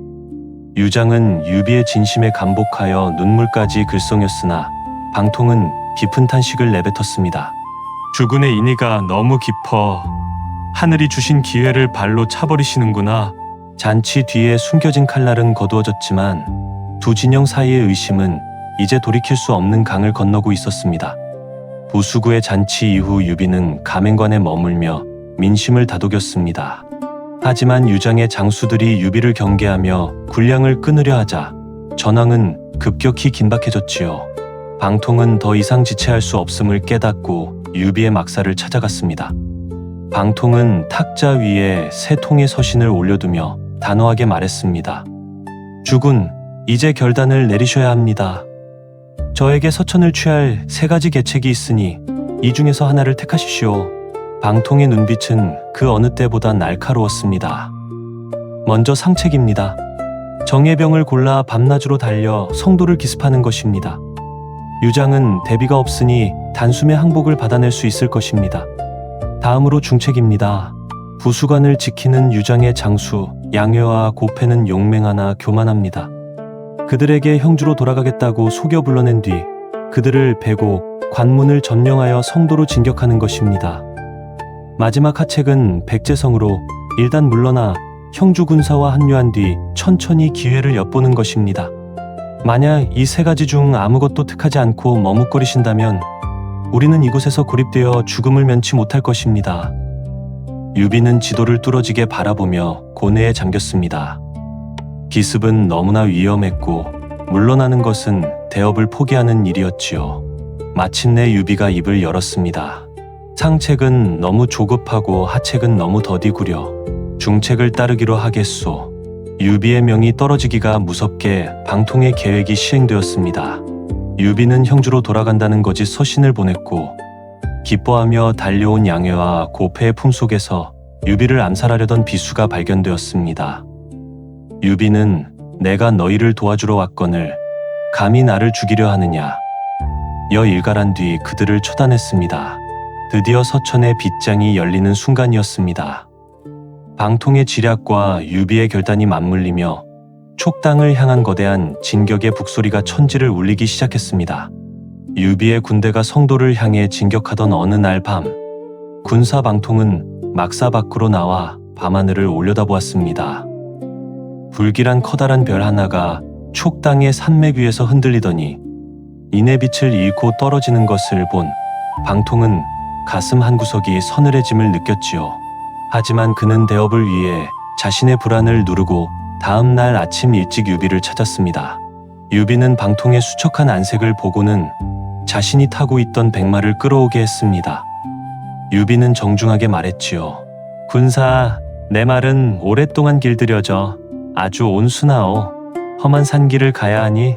유장은 유비의 진심에 감복하여 눈물까지 글썽였으나 방통은 깊은 탄식을 내뱉었습니다. 주군의 인의가 너무 깊어 하늘이 주신 기회를 발로 차버리시는구나. 잔치 뒤에 숨겨진 칼날은 거두어졌지만 두 진영 사이의 의심은 이제 돌이킬 수 없는 강을 건너고 있었습니다. 부수구의 잔치 이후 유비는 가맹관에 머물며 민심을 다독였습니다. 하지만 유장의 장수들이 유비를 경계하며 군량을 끊으려 하자 전황은 급격히 긴박해졌지요. 방통은 더 이상 지체할 수 없음을 깨닫고 유비의 막사를 찾아갔습니다. 방통은 탁자 위에 세 통의 서신을 올려두며 단호하게 말했습니다. 주군, 이제 결단을 내리셔야 합니다. 저에게 서천을 취할 세 가지 계책이 있으니 이 중에서 하나를 택하십시오. 방통의 눈빛은 그 어느 때보다 날카로웠습니다. 먼저 상책입니다. 정예병을 골라 밤낮으로 달려 성도를 기습하는 것입니다. 유장은 대비가 없으니 단숨에 항복을 받아낼 수 있을 것입니다. 다음으로 중책입니다. 부수관을 지키는 유장의 장수 양효와 고패는 용맹하나 교만합니다. 그들에게 형주로 돌아가겠다고 속여 불러낸 뒤 그들을 베고 관문을 점령하여 성도로 진격하는 것입니다. 마지막 하책은 백제성으로 일단 물러나 형주 군사와 합류한 뒤 천천히 기회를 엿보는 것입니다. 만약 이 세 가지 중 아무것도 택하지 않고 머뭇거리신다면 우리는 이곳에서 고립되어 죽음을 면치 못할 것입니다. 유비는 지도를 뚫어지게 바라보며 고뇌에 잠겼습니다. 기습은 너무나 위험했고 물러나는 것은 대업을 포기하는 일이었지요. 마침내 유비가 입을 열었습니다. 상책은 너무 조급하고 하책은 너무 더디구려. 중책을 따르기로 하겠소. 유비의 명이 떨어지기가 무섭게 방통의 계획이 시행되었습니다. 유비는 형주로 돌아간다는 거짓 서신을 보냈고 기뻐하며 달려온 양회와 고패의 품속에서 유비를 암살하려던 비수가 발견되었습니다. 유비는 내가 너희를 도와주러 왔거늘 감히 나를 죽이려 하느냐. 여일갈한 뒤 그들을 처단했습니다. 드디어 서천의 빗장이 열리는 순간이었습니다. 방통의 지략과 유비의 결단이 맞물리며 촉당을 향한 거대한 진격의 북소리가 천지를 울리기 시작했습니다. 유비의 군대가 성도를 향해 진격하던 어느 날 밤, 군사 방통은 막사 밖으로 나와 밤하늘을 올려다보았습니다. 불길한 커다란 별 하나가 촉당의 산맥 위에서 흔들리더니 이내 빛을 잃고 떨어지는 것을 본 방통은 가슴 한구석이 서늘해짐을 느꼈지요. 하지만 그는 대업을 위해 자신의 불안을 누르고 다음 날 아침 일찍 유비를 찾았습니다. 유비는 방통의 수척한 안색을 보고는 자신이 타고 있던 백마를 끌어오게 했습니다. 유비는 정중하게 말했지요. 군사, 내 말은 오랫동안 길들여져 아주 온순하오. 험한 산길을 가야 하니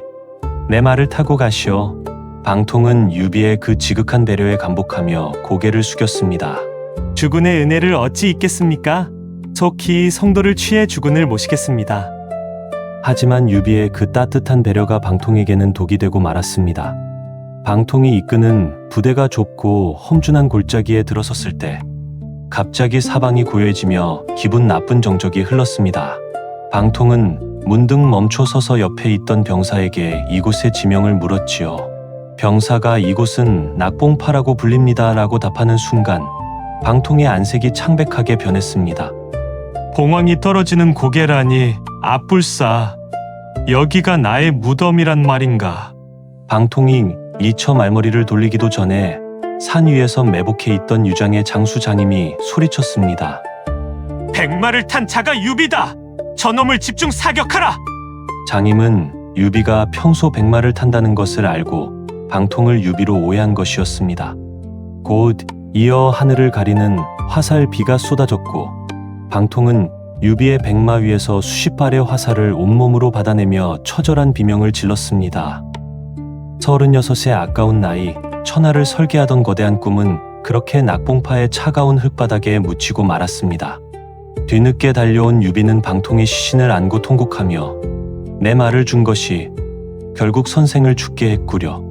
내 말을 타고 가시오. 방통은 유비의 그 지극한 배려에 감복하며 고개를 숙였습니다. 주군의 은혜를 어찌 잊겠습니까? 속히 성도를 취해 주군을 모시겠습니다. 하지만 유비의 그 따뜻한 배려가 방통에게는 독이 되고 말았습니다. 방통이 이끄는 부대가 좁고 험준한 골짜기에 들어섰을 때 갑자기 사방이 고요해지며 기분 나쁜 정적이 흘렀습니다. 방통은 문득 멈춰 서서 옆에 있던 병사에게 이곳의 지명을 물었지요. 병사가 이곳은 낙봉파라고 불립니다 라고 답하는 순간 방통의 안색이 창백하게 변했습니다. 봉황이 떨어지는 고개라니 아뿔싸. 여기가 나의 무덤이란 말인가. 방통이 미처 말머리를 돌리기도 전에 산 위에서 매복해 있던 유장의 장수 장임이 소리쳤습니다. 백마를 탄 자가 유비다. 저놈을 집중 사격하라. 장임은 유비가 평소 백마를 탄다는 것을 알고 방통을 유비로 오해한 것이었습니다. 곧 이어 하늘을 가리는 화살 비가 쏟아졌고 방통은 유비의 백마 위에서 수십 발의 화살을 온몸으로 받아내며 처절한 비명을 질렀습니다. 36의 아까운 나이, 천하를 설계하던 거대한 꿈은 그렇게 낙봉파의 차가운 흙바닥에 묻히고 말았습니다. 뒤늦게 달려온 유비는 방통의 시신을 안고 통곡하며 내 말을 준 것이 결국 선생을 죽게 했구려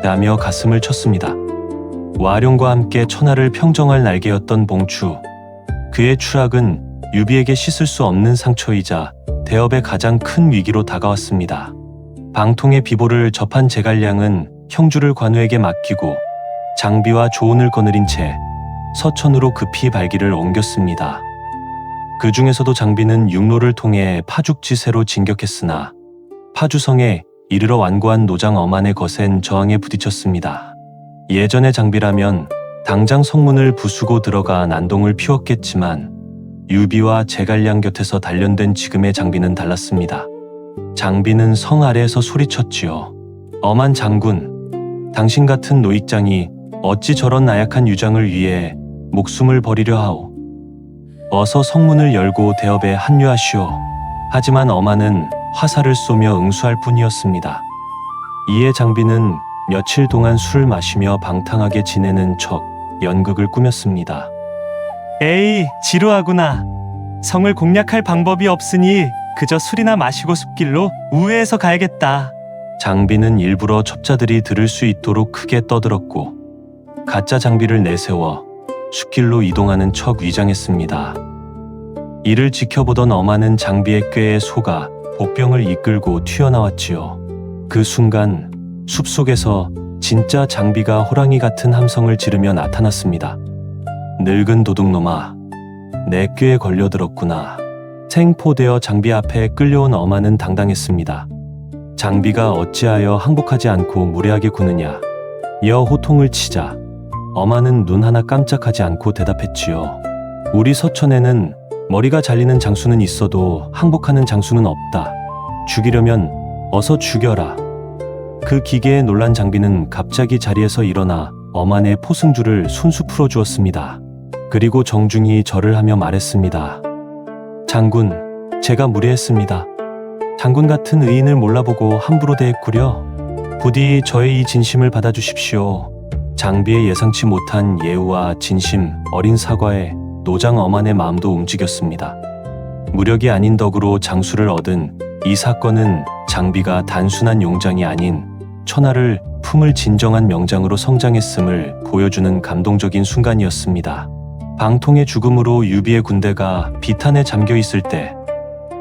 라며 가슴을 쳤습니다. 와룡과 함께 천하를 평정할 날개였던 봉추, 그의 추락은 유비에게 씻을 수 없는 상처이자 대업의 가장 큰 위기로 다가왔습니다. 방통의 비보를 접한 제갈량은 형주를 관우에게 맡기고 장비와 조언을 거느린 채 서천으로 급히 발길을 옮겼습니다. 그 중에서도 장비는 육로를 통해 파죽지세로 진격했으나 파주성에 이르러 완고한 노장 엄한의 거센 저항에 부딪혔습니다. 예전의 장비라면 당장 성문을 부수고 들어가 난동을 피웠겠지만 유비와 제갈량 곁에서 단련된 지금의 장비는 달랐습니다. 장비는 성 아래에서 소리쳤지요. 엄한 장군, 당신 같은 노익장이 어찌 저런 나약한 유장을 위해 목숨을 버리려 하오. 어서 성문을 열고 대업에 합류하시오. 하지만 엄한은 화살을 쏘며 응수할 뿐이었습니다. 이에 장비는 며칠 동안 술을 마시며 방탕하게 지내는 척 연극을 꾸몄습니다. 에이, 지루하구나. 성을 공략할 방법이 없으니 그저 술이나 마시고 숲길로 우회해서 가야겠다. 장비는 일부러 첩자들이 들을 수 있도록 크게 떠들었고 가짜 장비를 내세워 숲길로 이동하는 척 위장했습니다. 이를 지켜보던 엄한은 장비의 꾀에 속아 보병을 이끌고 튀어나왔지요. 그 순간 숲속에서 진짜 장비가 호랑이 같은 함성을 지르며 나타났습니다. 늙은 도둑놈아, 내 꾀에 걸려들었구나. 생포되어 장비 앞에 끌려온 엄한은 당당했습니다. 장비가 어찌하여 항복하지 않고 무례하게 구느냐. 이어 호통을 치자 엄한은 눈 하나 깜짝하지 않고 대답했지요. 우리 서천에는 머리가 잘리는 장수는 있어도 항복하는 장수는 없다. 죽이려면 어서 죽여라. 그 기계에 놀란 장비는 갑자기 자리에서 일어나 엄한의 포승줄을 손수 풀어주었습니다. 그리고 정중히 절을 하며 말했습니다. 장군, 제가 무례했습니다. 장군 같은 의인을 몰라보고 함부로 대했구려. 부디 저의 이 진심을 받아주십시오. 장비의 예상치 못한 예우와 진심, 어린 사과에 노장 엄한의 마음도 움직였습니다. 무력이 아닌 덕으로 장수를 얻은 이 사건은 장비가 단순한 용장이 아닌 천하를 품을 진정한 명장으로 성장했음을 보여주는 감동적인 순간이었습니다. 방통의 죽음으로 유비의 군대가 비탄에 잠겨 있을 때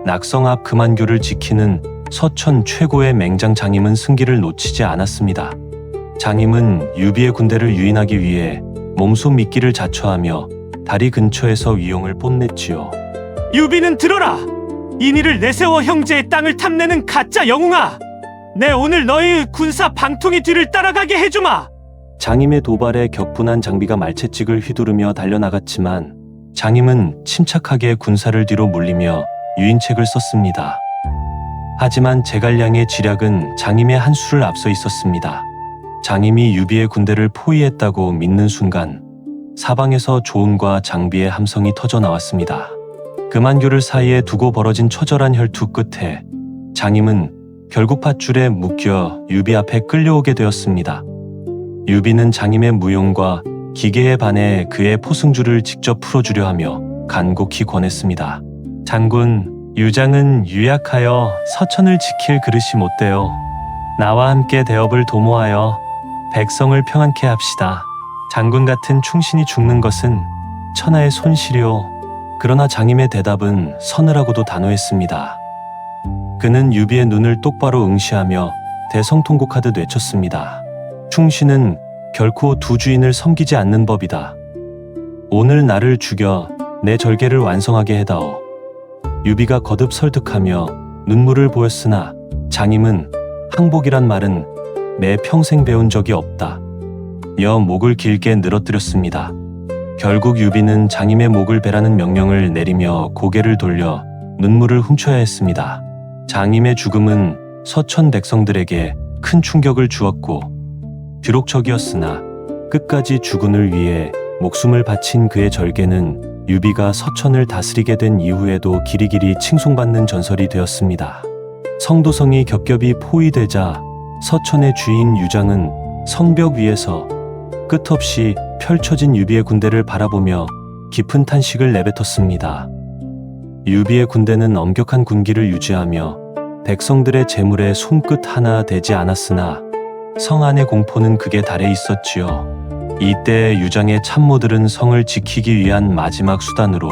낙성 앞 금안교를 지키는 서천 최고의 맹장 장임은 승기를 놓치지 않았습니다. 장임은 유비의 군대를 유인하기 위해 몸소 미끼를 자처하며 다리 근처에서 위용을 뽐냈지요. 유비는 들어라! 인의를 내세워 형제의 땅을 탐내는 가짜 영웅아! 내 오늘 너희 군사 방통의 뒤를 따라가게 해주마! 장임의 도발에 격분한 장비가 말채찍을 휘두르며 달려나갔지만 장임은 침착하게 군사를 뒤로 물리며 유인책을 썼습니다. 하지만 제갈량의 지략은 장임의 한 수를 앞서 있었습니다. 장임이 유비의 군대를 포위했다고 믿는 순간 사방에서 조은과 장비의 함성이 터져 나왔습니다. 금안교를 사이에 두고 벌어진 처절한 혈투 끝에 장임은 결국 밧줄에 묶여 유비 앞에 끌려오게 되었습니다. 유비는 장임의 무용과 기계에 반해 그의 포승줄을 직접 풀어주려 하며 간곡히 권했습니다. 장군, 유장은 유약하여 서천을 지킬 그릇이 못되어 나와 함께 대업을 도모하여 백성을 평안케 합시다. 장군 같은 충신이 죽는 것은 천하의 손실이오. 그러나 장임의 대답은 서늘하고도 단호했습니다. 그는 유비의 눈을 똑바로 응시하며 대성통곡하듯 외쳤습니다. 충신은 결코 두 주인을 섬기지 않는 법이다. 오늘 나를 죽여 내 절개를 완성하게 해다오. 유비가 거듭 설득하며 눈물을 보였으나 장임은 항복이란 말은 내 평생 배운 적이 없다. 이어 목을 길게 늘어뜨렸습니다. 결국 유비는 장임의 목을 베라는 명령을 내리며 고개를 돌려 눈물을 훔쳐야 했습니다. 장임의 죽음은 서천 백성들에게 큰 충격을 주었고 비록 적이었으나 끝까지 주군을 위해 목숨을 바친 그의 절개는 유비가 서천을 다스리게 된 이후에도 길이길이 칭송받는 전설이 되었습니다. 성도성이 겹겹이 포위되자 서천의 주인 유장은 성벽 위에서 끝없이 펼쳐진 유비의 군대를 바라보며 깊은 탄식을 내뱉었습니다. 유비의 군대는 엄격한 군기를 유지하며 백성들의 재물에 손끝 하나 대지 않았으나 성 안의 공포는 극에 달해 있었지요. 이때 유장의 참모들은 성을 지키기 위한 마지막 수단으로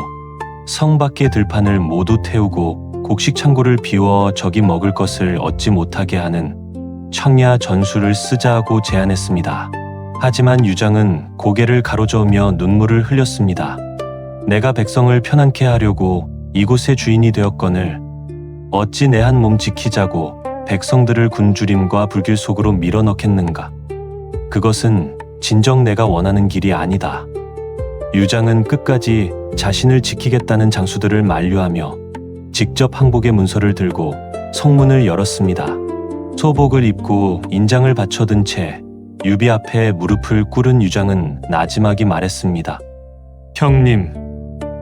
성 밖의 들판을 모두 태우고 곡식 창고를 비워 적이 먹을 것을 얻지 못하게 하는 청야 전술을 쓰자고 제안했습니다. 하지만 유장은 고개를 가로저으며 눈물을 흘렸습니다. 내가 백성을 편안케 하려고 이곳의 주인이 되었거늘 어찌 내 한 몸 지키자고 백성들을 굶주림과 불길 속으로 밀어넣겠는가. 그것은 진정 내가 원하는 길이 아니다. 유장은 끝까지 자신을 지키겠다는 장수들을 만류하며 직접 항복의 문서를 들고 성문을 열었습니다. 소복을 입고 인장을 받쳐든 채 유비 앞에 무릎을 꿇은 유장은 나지막이 말했습니다. 형님,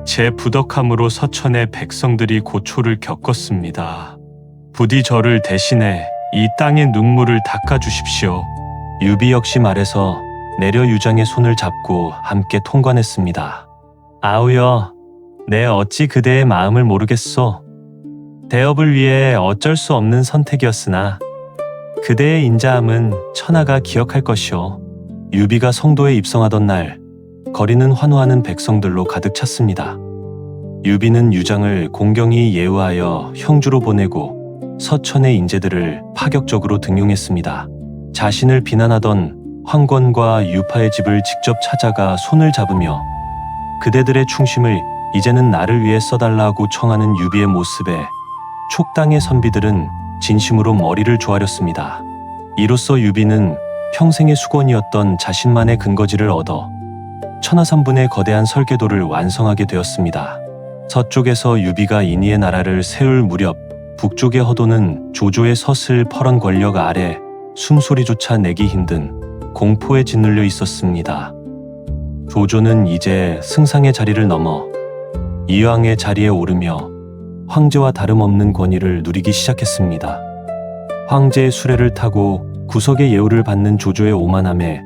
제 부덕함으로 서천의 백성들이 고초를 겪었습니다. 부디 저를 대신해 이 땅의 눈물을 닦아주십시오. 유비 역시 말해서 내려 유장의 손을 잡고 함께 통관했습니다. 아우여, 내 어찌 그대의 마음을 모르겠소. 대업을 위해 어쩔 수 없는 선택이었으나 그대의 인자함은 천하가 기억할 것이오. 유비가 성도에 입성하던 날 거리는 환호하는 백성들로 가득 찼습니다. 유비는 유장을 공경히 예우하여 형주로 보내고 서천의 인재들을 파격적으로 등용했습니다. 자신을 비난하던 황권과 유파의 집을 직접 찾아가 손을 잡으며 그대들의 충심을 이제는 나를 위해 써달라고 청하는 유비의 모습에 촉당의 선비들은 진심으로 머리를 조아렸습니다. 이로써 유비는 평생의 수건이었던 자신만의 근거지를 얻어 천하삼분의 거대한 설계도를 완성하게 되었습니다. 서쪽에서 유비가 인이의 나라를 세울 무렵 북쪽의 허도는 조조의 서슬 펄한 권력 아래 숨소리조차 내기 힘든 공포에 짓눌려 있었습니다. 조조는 이제 승상의 자리를 넘어 이왕의 자리에 오르며 황제와 다름없는 권위를 누리기 시작했습니다. 황제의 수레를 타고 구석의 예우를 받는 조조의 오만함에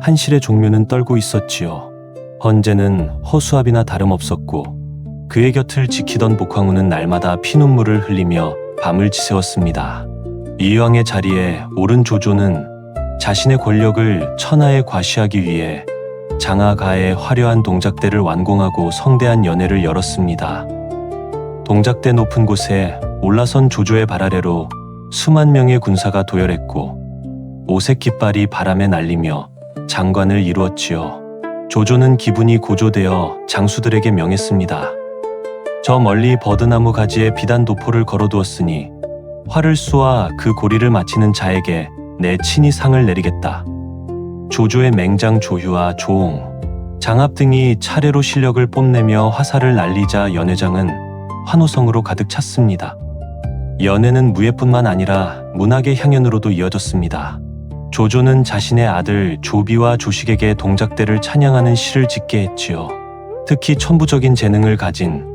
한실의 종묘는 떨고 있었지요. 헌제는 허수아비나 다름없었고 그의 곁을 지키던 복황우는 날마다 피눈물을 흘리며 밤을 지새웠습니다. 이왕의 자리에 오른 조조는 자신의 권력을 천하에 과시하기 위해 장하가의 화려한 동작대를 완공하고 성대한 연회를 열었습니다. 동작대 높은 곳에 올라선 조조의 발 아래로 수만 명의 군사가 도열했고 오색 깃발이 바람에 날리며 장관을 이루었지요. 조조는 기분이 고조되어 장수들에게 명했습니다. 저 멀리 버드나무 가지에 비단 도포를 걸어두었으니 활을 쏘아 그 고리를 마치는 자에게 내 친히 상을 내리겠다. 조조의 맹장 조휴와 조옹, 장합 등이 차례로 실력을 뽐내며 화살을 날리자 연회장은 환호성으로 가득 찼습니다. 연회는 무예뿐만 아니라 문학의 향연으로도 이어졌습니다. 조조는 자신의 아들 조비와 조식에게 동작대를 찬양하는 시를 짓게 했지요. 특히 천부적인 재능을 가진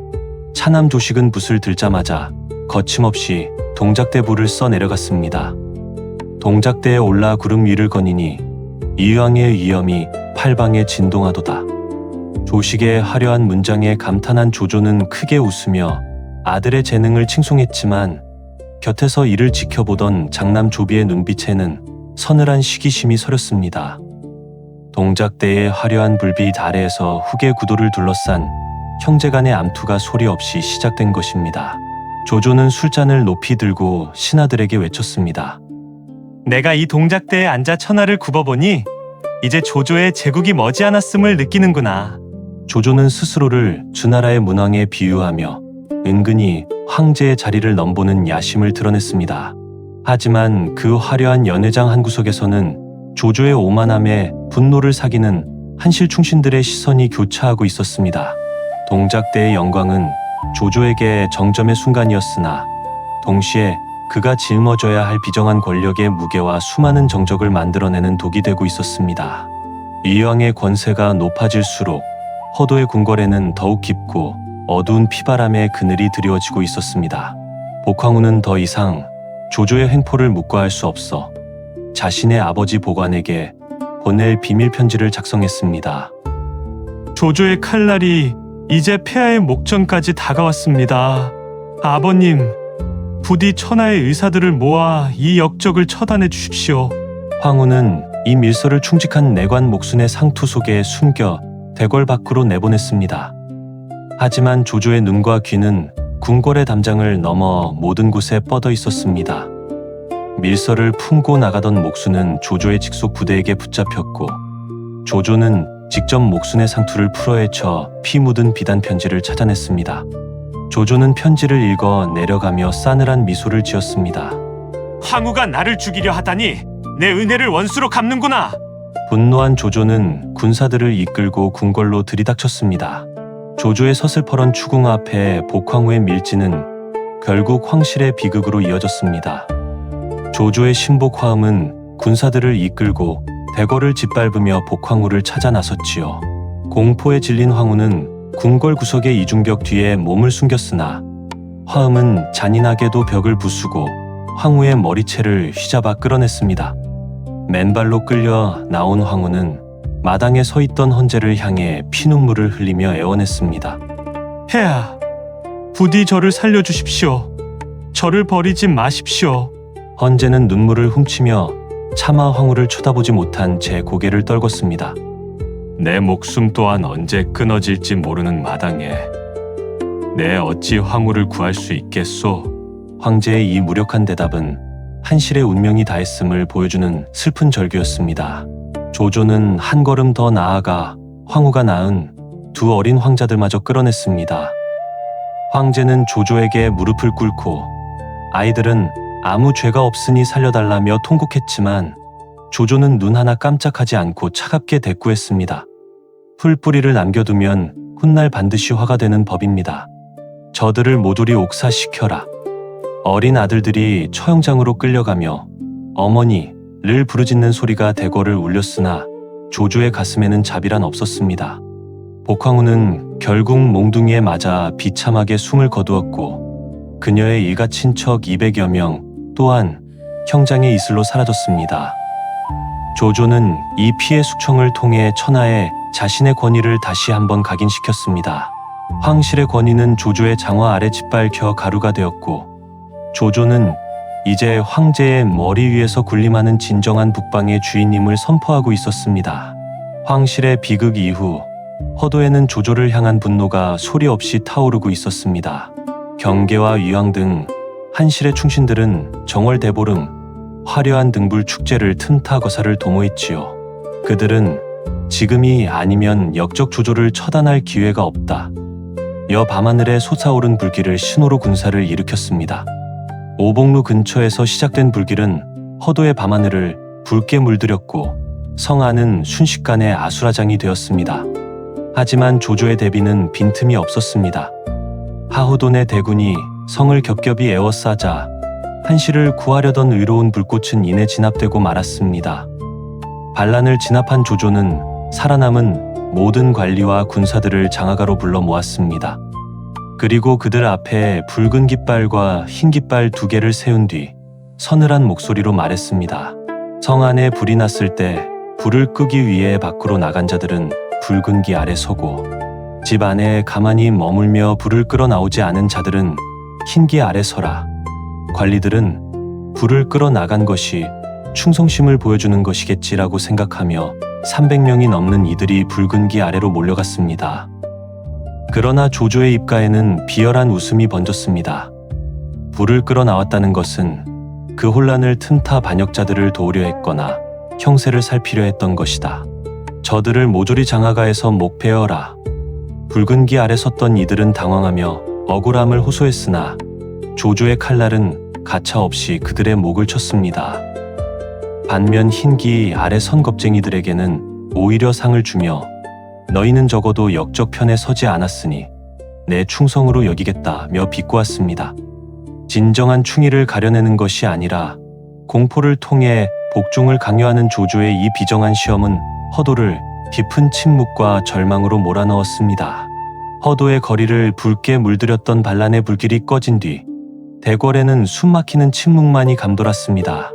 차남 조식은 붓을 들자마자 거침없이 동작대 불을 써 내려갔습니다. 동작대에 올라 구름 위를 거니니 이왕의 위엄이 팔방에 진동하도다. 조식의 화려한 문장에 감탄한 조조는 크게 웃으며 아들의 재능을 칭송했지만 곁에서 이를 지켜보던 장남 조비의 눈빛에는 서늘한 시기심이 서렸습니다. 동작대의 화려한 불빛 아래에서 훅의 구도를 둘러싼 형제간의 암투가 소리 없이 시작된 것입니다. 조조는 술잔을 높이 들고 신하들에게 외쳤습니다. 내가 이 동작대에 앉아 천하를 굽어보니 이제 조조의 제국이 머지않았음을 느끼는구나. 조조는 스스로를 주나라의 문왕에 비유하며 은근히 황제의 자리를 넘보는 야심을 드러냈습니다. 하지만 그 화려한 연회장 한 구석에서는 조조의 오만함에 분노를 사기는 한실 충신들의 시선이 교차하고 있었습니다. 동작대의 영광은 조조에게 정점의 순간이었으나 동시에 그가 짊어져야 할 비정한 권력의 무게와 수많은 정적을 만들어내는 독이 되고 있었습니다. 이왕의 권세가 높아질수록 허도의 궁궐에는 더욱 깊고 어두운 피바람의 그늘이 드리워지고 있었습니다. 복황우는 더 이상 조조의 횡포를 묵과할 수 없어 자신의 아버지 보관에게 보낼 비밀 편지를 작성했습니다. 조조의 칼날이 이제 폐하의 목전까지 다가왔습니다. 아버님, 부디 천하의 의사들을 모아 이 역적을 처단해 주십시오. 황후는 이 밀서를 충직한 내관 목순의 상투 속에 숨겨 대궐 밖으로 내보냈습니다. 하지만 조조의 눈과 귀는 궁궐의 담장을 넘어 모든 곳에 뻗어 있었습니다. 밀서를 품고 나가던 목순은 조조의 직속 부대에게 붙잡혔고, 조조는 직접 목순의 상투를 풀어헤쳐 피 묻은 비단 편지를 찾아냈습니다. 조조는 편지를 읽어 내려가며 싸늘한 미소를 지었습니다. 황후가 나를 죽이려 하다니 내 은혜를 원수로 갚는구나. 분노한 조조는 군사들을 이끌고 궁궐로 들이닥쳤습니다. 조조의 서슬퍼런 추궁 앞에 복황후의 밀지는 결국 황실의 비극으로 이어졌습니다. 조조의 신복 화음은 군사들을 이끌고 대궐을 짓밟으며 복황후를 찾아 나섰지요. 공포에 질린 황후는 궁궐 구석의 이중벽 뒤에 몸을 숨겼으나, 화음은 잔인하게도 벽을 부수고 황후의 머리채를 휘잡아 끌어냈습니다. 맨발로 끌려 나온 황후는 마당에 서 있던 헌제를 향해 피눈물을 흘리며 애원했습니다. 폐하, 부디 저를 살려주십시오. 저를 버리지 마십시오. 헌제는 눈물을 훔치며 차마 황후를 쳐다보지 못한 채 고개를 떨궜습니다. 내 목숨 또한 언제 끊어질지 모르는 마당에 내 어찌 황후를 구할 수 있겠소? 황제의 이 무력한 대답은 한실의 운명이 다했음을 보여주는 슬픈 절규였습니다. 조조는 한 걸음 더 나아가 황후가 낳은 두 어린 황자들마저 끌어냈습니다. 황제는 조조에게 무릎을 꿇고, 아이들은 아무 죄가 없으니 살려달라며 통곡했지만 조조는 눈 하나 깜짝하지 않고 차갑게 대꾸했습니다. 풀뿌리를 남겨두면 훗날 반드시 화가 되는 법입니다. 저들을 모조리 옥사시켜라. 어린 아들들이 처형장으로 끌려가며 어머니를 부르짖는 소리가 대궐을 울렸으나 조조의 가슴에는 자비란 없었습니다. 복황후는 결국 몽둥이에 맞아 비참하게 숨을 거두었고, 그녀의 일가 친척 200여 명 또한 형장의 이슬로 사라졌습니다. 조조는 이 피해 숙청을 통해 천하에 자신의 권위를 다시 한번 각인시켰습니다. 황실의 권위는 조조의 장화 아래 짓밟혀 가루가 되었고, 조조는 이제 황제의 머리 위에서 군림하는 진정한 북방의 주인임을 선포하고 있었습니다. 황실의 비극 이후 허도에는 조조를 향한 분노가 소리 없이 타오르고 있었습니다. 경계와 위왕 등 한실의 충신들은 정월대보름, 화려한 등불 축제를 틈타 거사를 도모했지요. 그들은 지금이 아니면 역적 조조를 처단할 기회가 없다. 여 밤하늘에 솟아오른 불길을 신호로 군사를 일으켰습니다. 오복루 근처에서 시작된 불길은 허도의 밤하늘을 붉게 물들였고 성 안은 순식간에 아수라장이 되었습니다. 하지만 조조의 대비는 빈틈이 없었습니다. 하호돈의 대군이 성을 겹겹이 에워싸자 한실을 구하려던 의로운 불꽃은 이내 진압되고 말았습니다. 반란을 진압한 조조는 살아남은 모든 관리와 군사들을 장하가로 불러 모았습니다. 그리고 그들 앞에 붉은 깃발과 흰 깃발 2개를 세운 뒤 서늘한 목소리로 말했습니다. 성 안에 불이 났을 때 불을 끄기 위해 밖으로 나간 자들은 붉은 기 아래 서고, 집 안에 가만히 머물며 불을 끌어 나오지 않은 자들은 흰 기 아래 서라. 관리들은 불을 끌어 나간 것이 충성심을 보여주는 것이겠지라고 생각하며 300명이 넘는 이들이 붉은 기 아래로 몰려갔습니다. 그러나 조조의 입가에는 비열한 웃음이 번졌습니다. 불을 끌어 나왔다는 것은 그 혼란을 틈타 반역자들을 도우려 했거나 형세를 살피려 했던 것이다. 저들을 모조리 장하가에서 목패어라. 붉은 기 아래 섰던 이들은 당황하며 억울함을 호소했으나 조조의 칼날은 가차없이 그들의 목을 쳤습니다. 반면 흰 기 아래 선 겁쟁이들에게는 오히려 상을 주며 너희는 적어도 역적 편에 서지 않았으니 내 충성으로 여기겠다며 비꼬았습니다. 진정한 충의를 가려내는 것이 아니라 공포를 통해 복종을 강요하는 조조의 이 비정한 시험은 허도를 깊은 침묵과 절망으로 몰아넣었습니다. 허도의 거리를 붉게 물들였던 반란의 불길이 꺼진 뒤 대궐에는 숨막히는 침묵만이 감돌았습니다.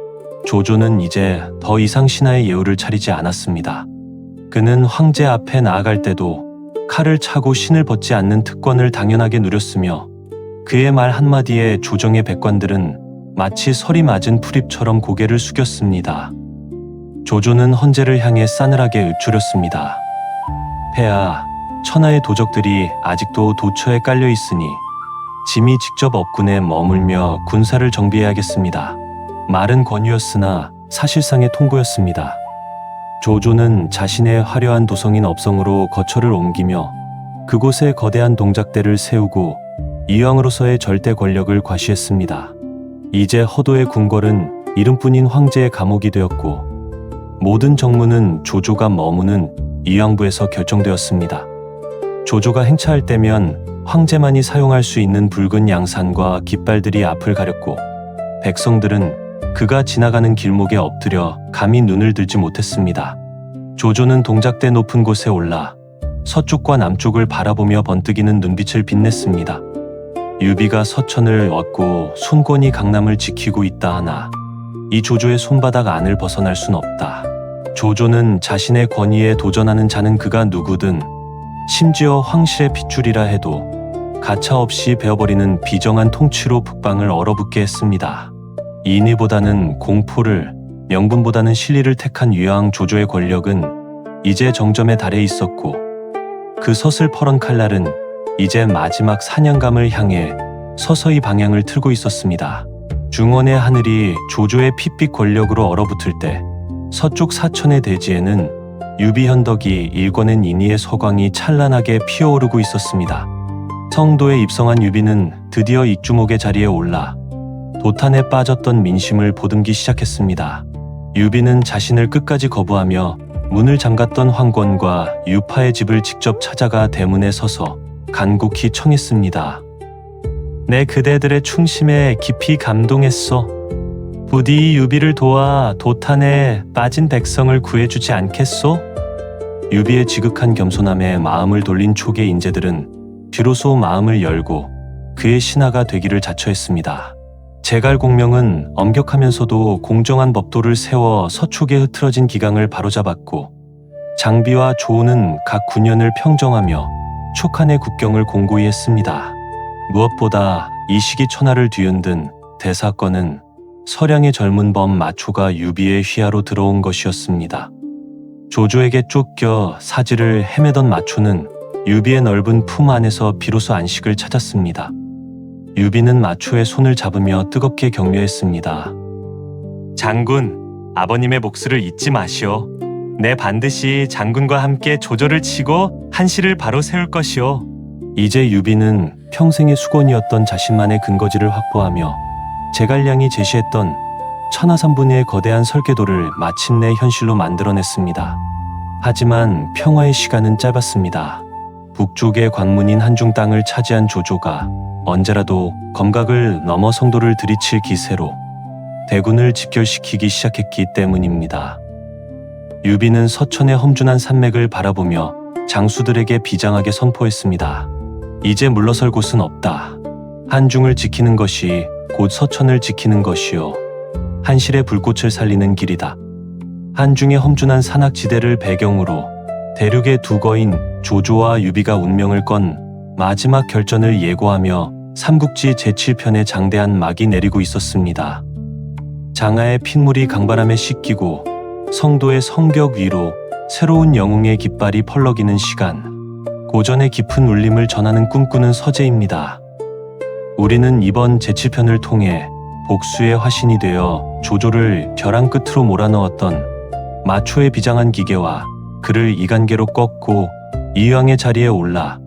조조는 이제 더 이상 신하의 예우를 차리지 않았습니다. 그는 황제 앞에 나아갈 때도 칼을 차고 신을 벗지 않는 특권을 당연하게 누렸으며 그의 말 한마디에 조정의 백관들은 마치 설이 맞은 풀잎처럼 고개를 숙였습니다. 조조는 헌제를 향해 싸늘하게 으추렸습니다. 폐하, 천하의 도적들이 아직도 도처에 깔려 있으니 짐이 직접 업군에 머물며 군사를 정비해야겠습니다. 말은 권유였으나 사실상의 통보였습니다. 조조는 자신의 화려한 도성인 업성으로 거처를 옮기며 그곳에 거대한 동작대를 세우고 이왕으로서의 절대 권력을 과시했습니다. 이제 허도의 궁궐은 이름뿐인 황제의 감옥이 되었고 모든 정무는 조조가 머무는 이왕부에서 결정되었습니다. 조조가 행차할 때면 황제만이 사용할 수 있는 붉은 양산과 깃발들이 앞을 가렸고 백성들은 그가 지나가는 길목에 엎드려 감히 눈을 들지 못했습니다. 조조는 동작대 높은 곳에 올라 서쪽과 남쪽을 바라보며 번뜩이는 눈빛을 빛냈습니다. 유비가 서천을 얻고 손권이 강남을 지키고 있다 하나 이 조조의 손바닥 안을 벗어날 순 없다. 조조는 자신의 권위에 도전하는 자는 그가 누구든 심지어 황실의 핏줄이라 해도 가차없이 베어버리는 비정한 통치로 북방을 얼어붙게 했습니다. 인의보다는 공포를, 명분보다는 실리를 택한 유양 조조의 권력은 이제 정점에 달해 있었고 그 서슬퍼런 칼날은 이제 마지막 사냥감을 향해 서서히 방향을 틀고 있었습니다. 중원의 하늘이 조조의 핏빛 권력으로 얼어붙을 때 서쪽 사천의 대지에는 유비 현덕이 일궈낸 인의의 서광이 찬란하게 피어오르고 있었습니다. 성도에 입성한 유비는 드디어 익주목의 자리에 올라 도탄에 빠졌던 민심을 보듬기 시작했습니다. 유비는 자신을 끝까지 거부하며 문을 잠갔던 황권과 유파의 집을 직접 찾아가 대문에 서서 간곡히 청했습니다. 내 그대들의 충심에 깊이 감동했소. 부디 유비를 도와 도탄에 빠진 백성을 구해주지 않겠소? 유비의 지극한 겸손함에 마음을 돌린 초계 인재들은 비로소 마음을 열고 그의 신하가 되기를 자처했습니다. 제갈공명은 엄격하면서도 공정한 법도를 세워 서촉에 흐트러진 기강을 바로잡았고 장비와 조우는 각 군현을 평정하며 촉한의 국경을 공고히 했습니다. 무엇보다 이 시기 천하를 뒤흔든 대사건은 서량의 젊은 범 마초가 유비의 휘하로 들어온 것이었습니다. 조조에게 쫓겨 사지를 헤매던 마초는 유비의 넓은 품 안에서 비로소 안식을 찾았습니다. 유비는 마초의 손을 잡으며 뜨겁게 격려했습니다. 장군, 아버님의 몫을 잊지 마시오. 내 반드시 장군과 함께 조조를 치고 한시를 바로 세울 것이오. 이제 유비는 평생의 수건이었던 자신만의 근거지를 확보하며 제갈량이 제시했던 천하삼분의 거대한 설계도를 마침내 현실로 만들어냈습니다. 하지만 평화의 시간은 짧았습니다. 북쪽의 관문인 한중 땅을 차지한 조조가 언제라도 검각을 넘어 성도를 들이칠 기세로 대군을 집결시키기 시작했기 때문입니다. 유비는 서천의 험준한 산맥을 바라보며 장수들에게 비장하게 선포했습니다. 이제 물러설 곳은 없다. 한중을 지키는 것이 곧 서천을 지키는 것이요. 한실의 불꽃을 살리는 길이다. 한중의 험준한 산악지대를 배경으로 대륙의 두 거인 조조와 유비가 운명을 건 마지막 결전을 예고하며 삼국지 제7편의 장대한 막이 내리고 있었습니다. 장하의 핏물이 강바람에 씻기고 성도의 성벽 위로 새로운 영웅의 깃발이 펄럭이는 시간. 고전의 깊은 울림을 전하는 꿈꾸는 서재입니다. 우리는 이번 제7편을 통해 복수의 화신이 되어 조조를 벼랑 끝으로 몰아넣었던 마초의 비장한 기계와 그를 이간계로 꺾고 이왕의 자리에 올라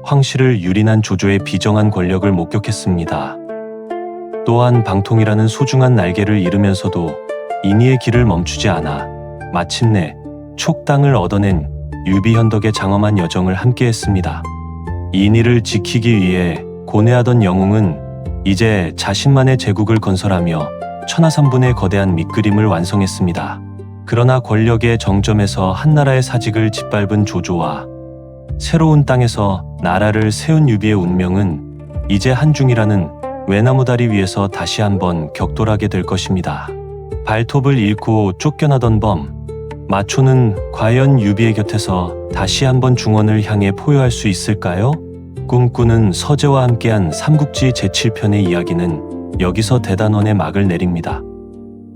황실을 유린한 조조의 비정한 권력을 목격했습니다. 또한 방통이라는 소중한 날개를 잃으면서도 인의의 길을 멈추지 않아 마침내 촉당을 얻어낸 유비현덕의 장엄한 여정을 함께했습니다. 인의를 지키기 위해 고뇌하던 영웅은 이제 자신만의 제국을 건설하며 천하삼분의 거대한 밑그림을 완성했습니다. 그러나 권력의 정점에서 한나라의 사직을 짓밟은 조조와 새로운 땅에서 나라를 세운 유비의 운명은 이제 한중이라는 외나무다리 위에서 다시 한번 격돌하게 될 것입니다. 발톱을 잃고 쫓겨나던 범 마초는 과연 유비의 곁에서 다시 한번 중원을 향해 포효할 수 있을까요? 꿈꾸는 서재와 함께한 삼국지 제7편의 이야기는 여기서 대단원의 막을 내립니다.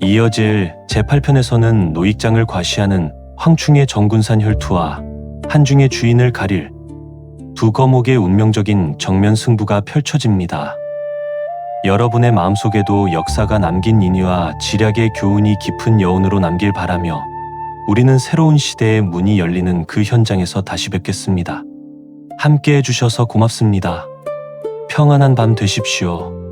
이어질 제8편에서는 노익장을 과시하는 황충의 정군산 혈투와 한중의 주인을 가릴 두 거목의 운명적인 정면 승부가 펼쳐집니다. 여러분의 마음속에도 역사가 남긴 인의와 지략의 교훈이 깊은 여운으로 남길 바라며 우리는 새로운 시대의 문이 열리는 그 현장에서 다시 뵙겠습니다. 함께 해주셔서 고맙습니다. 평안한 밤 되십시오.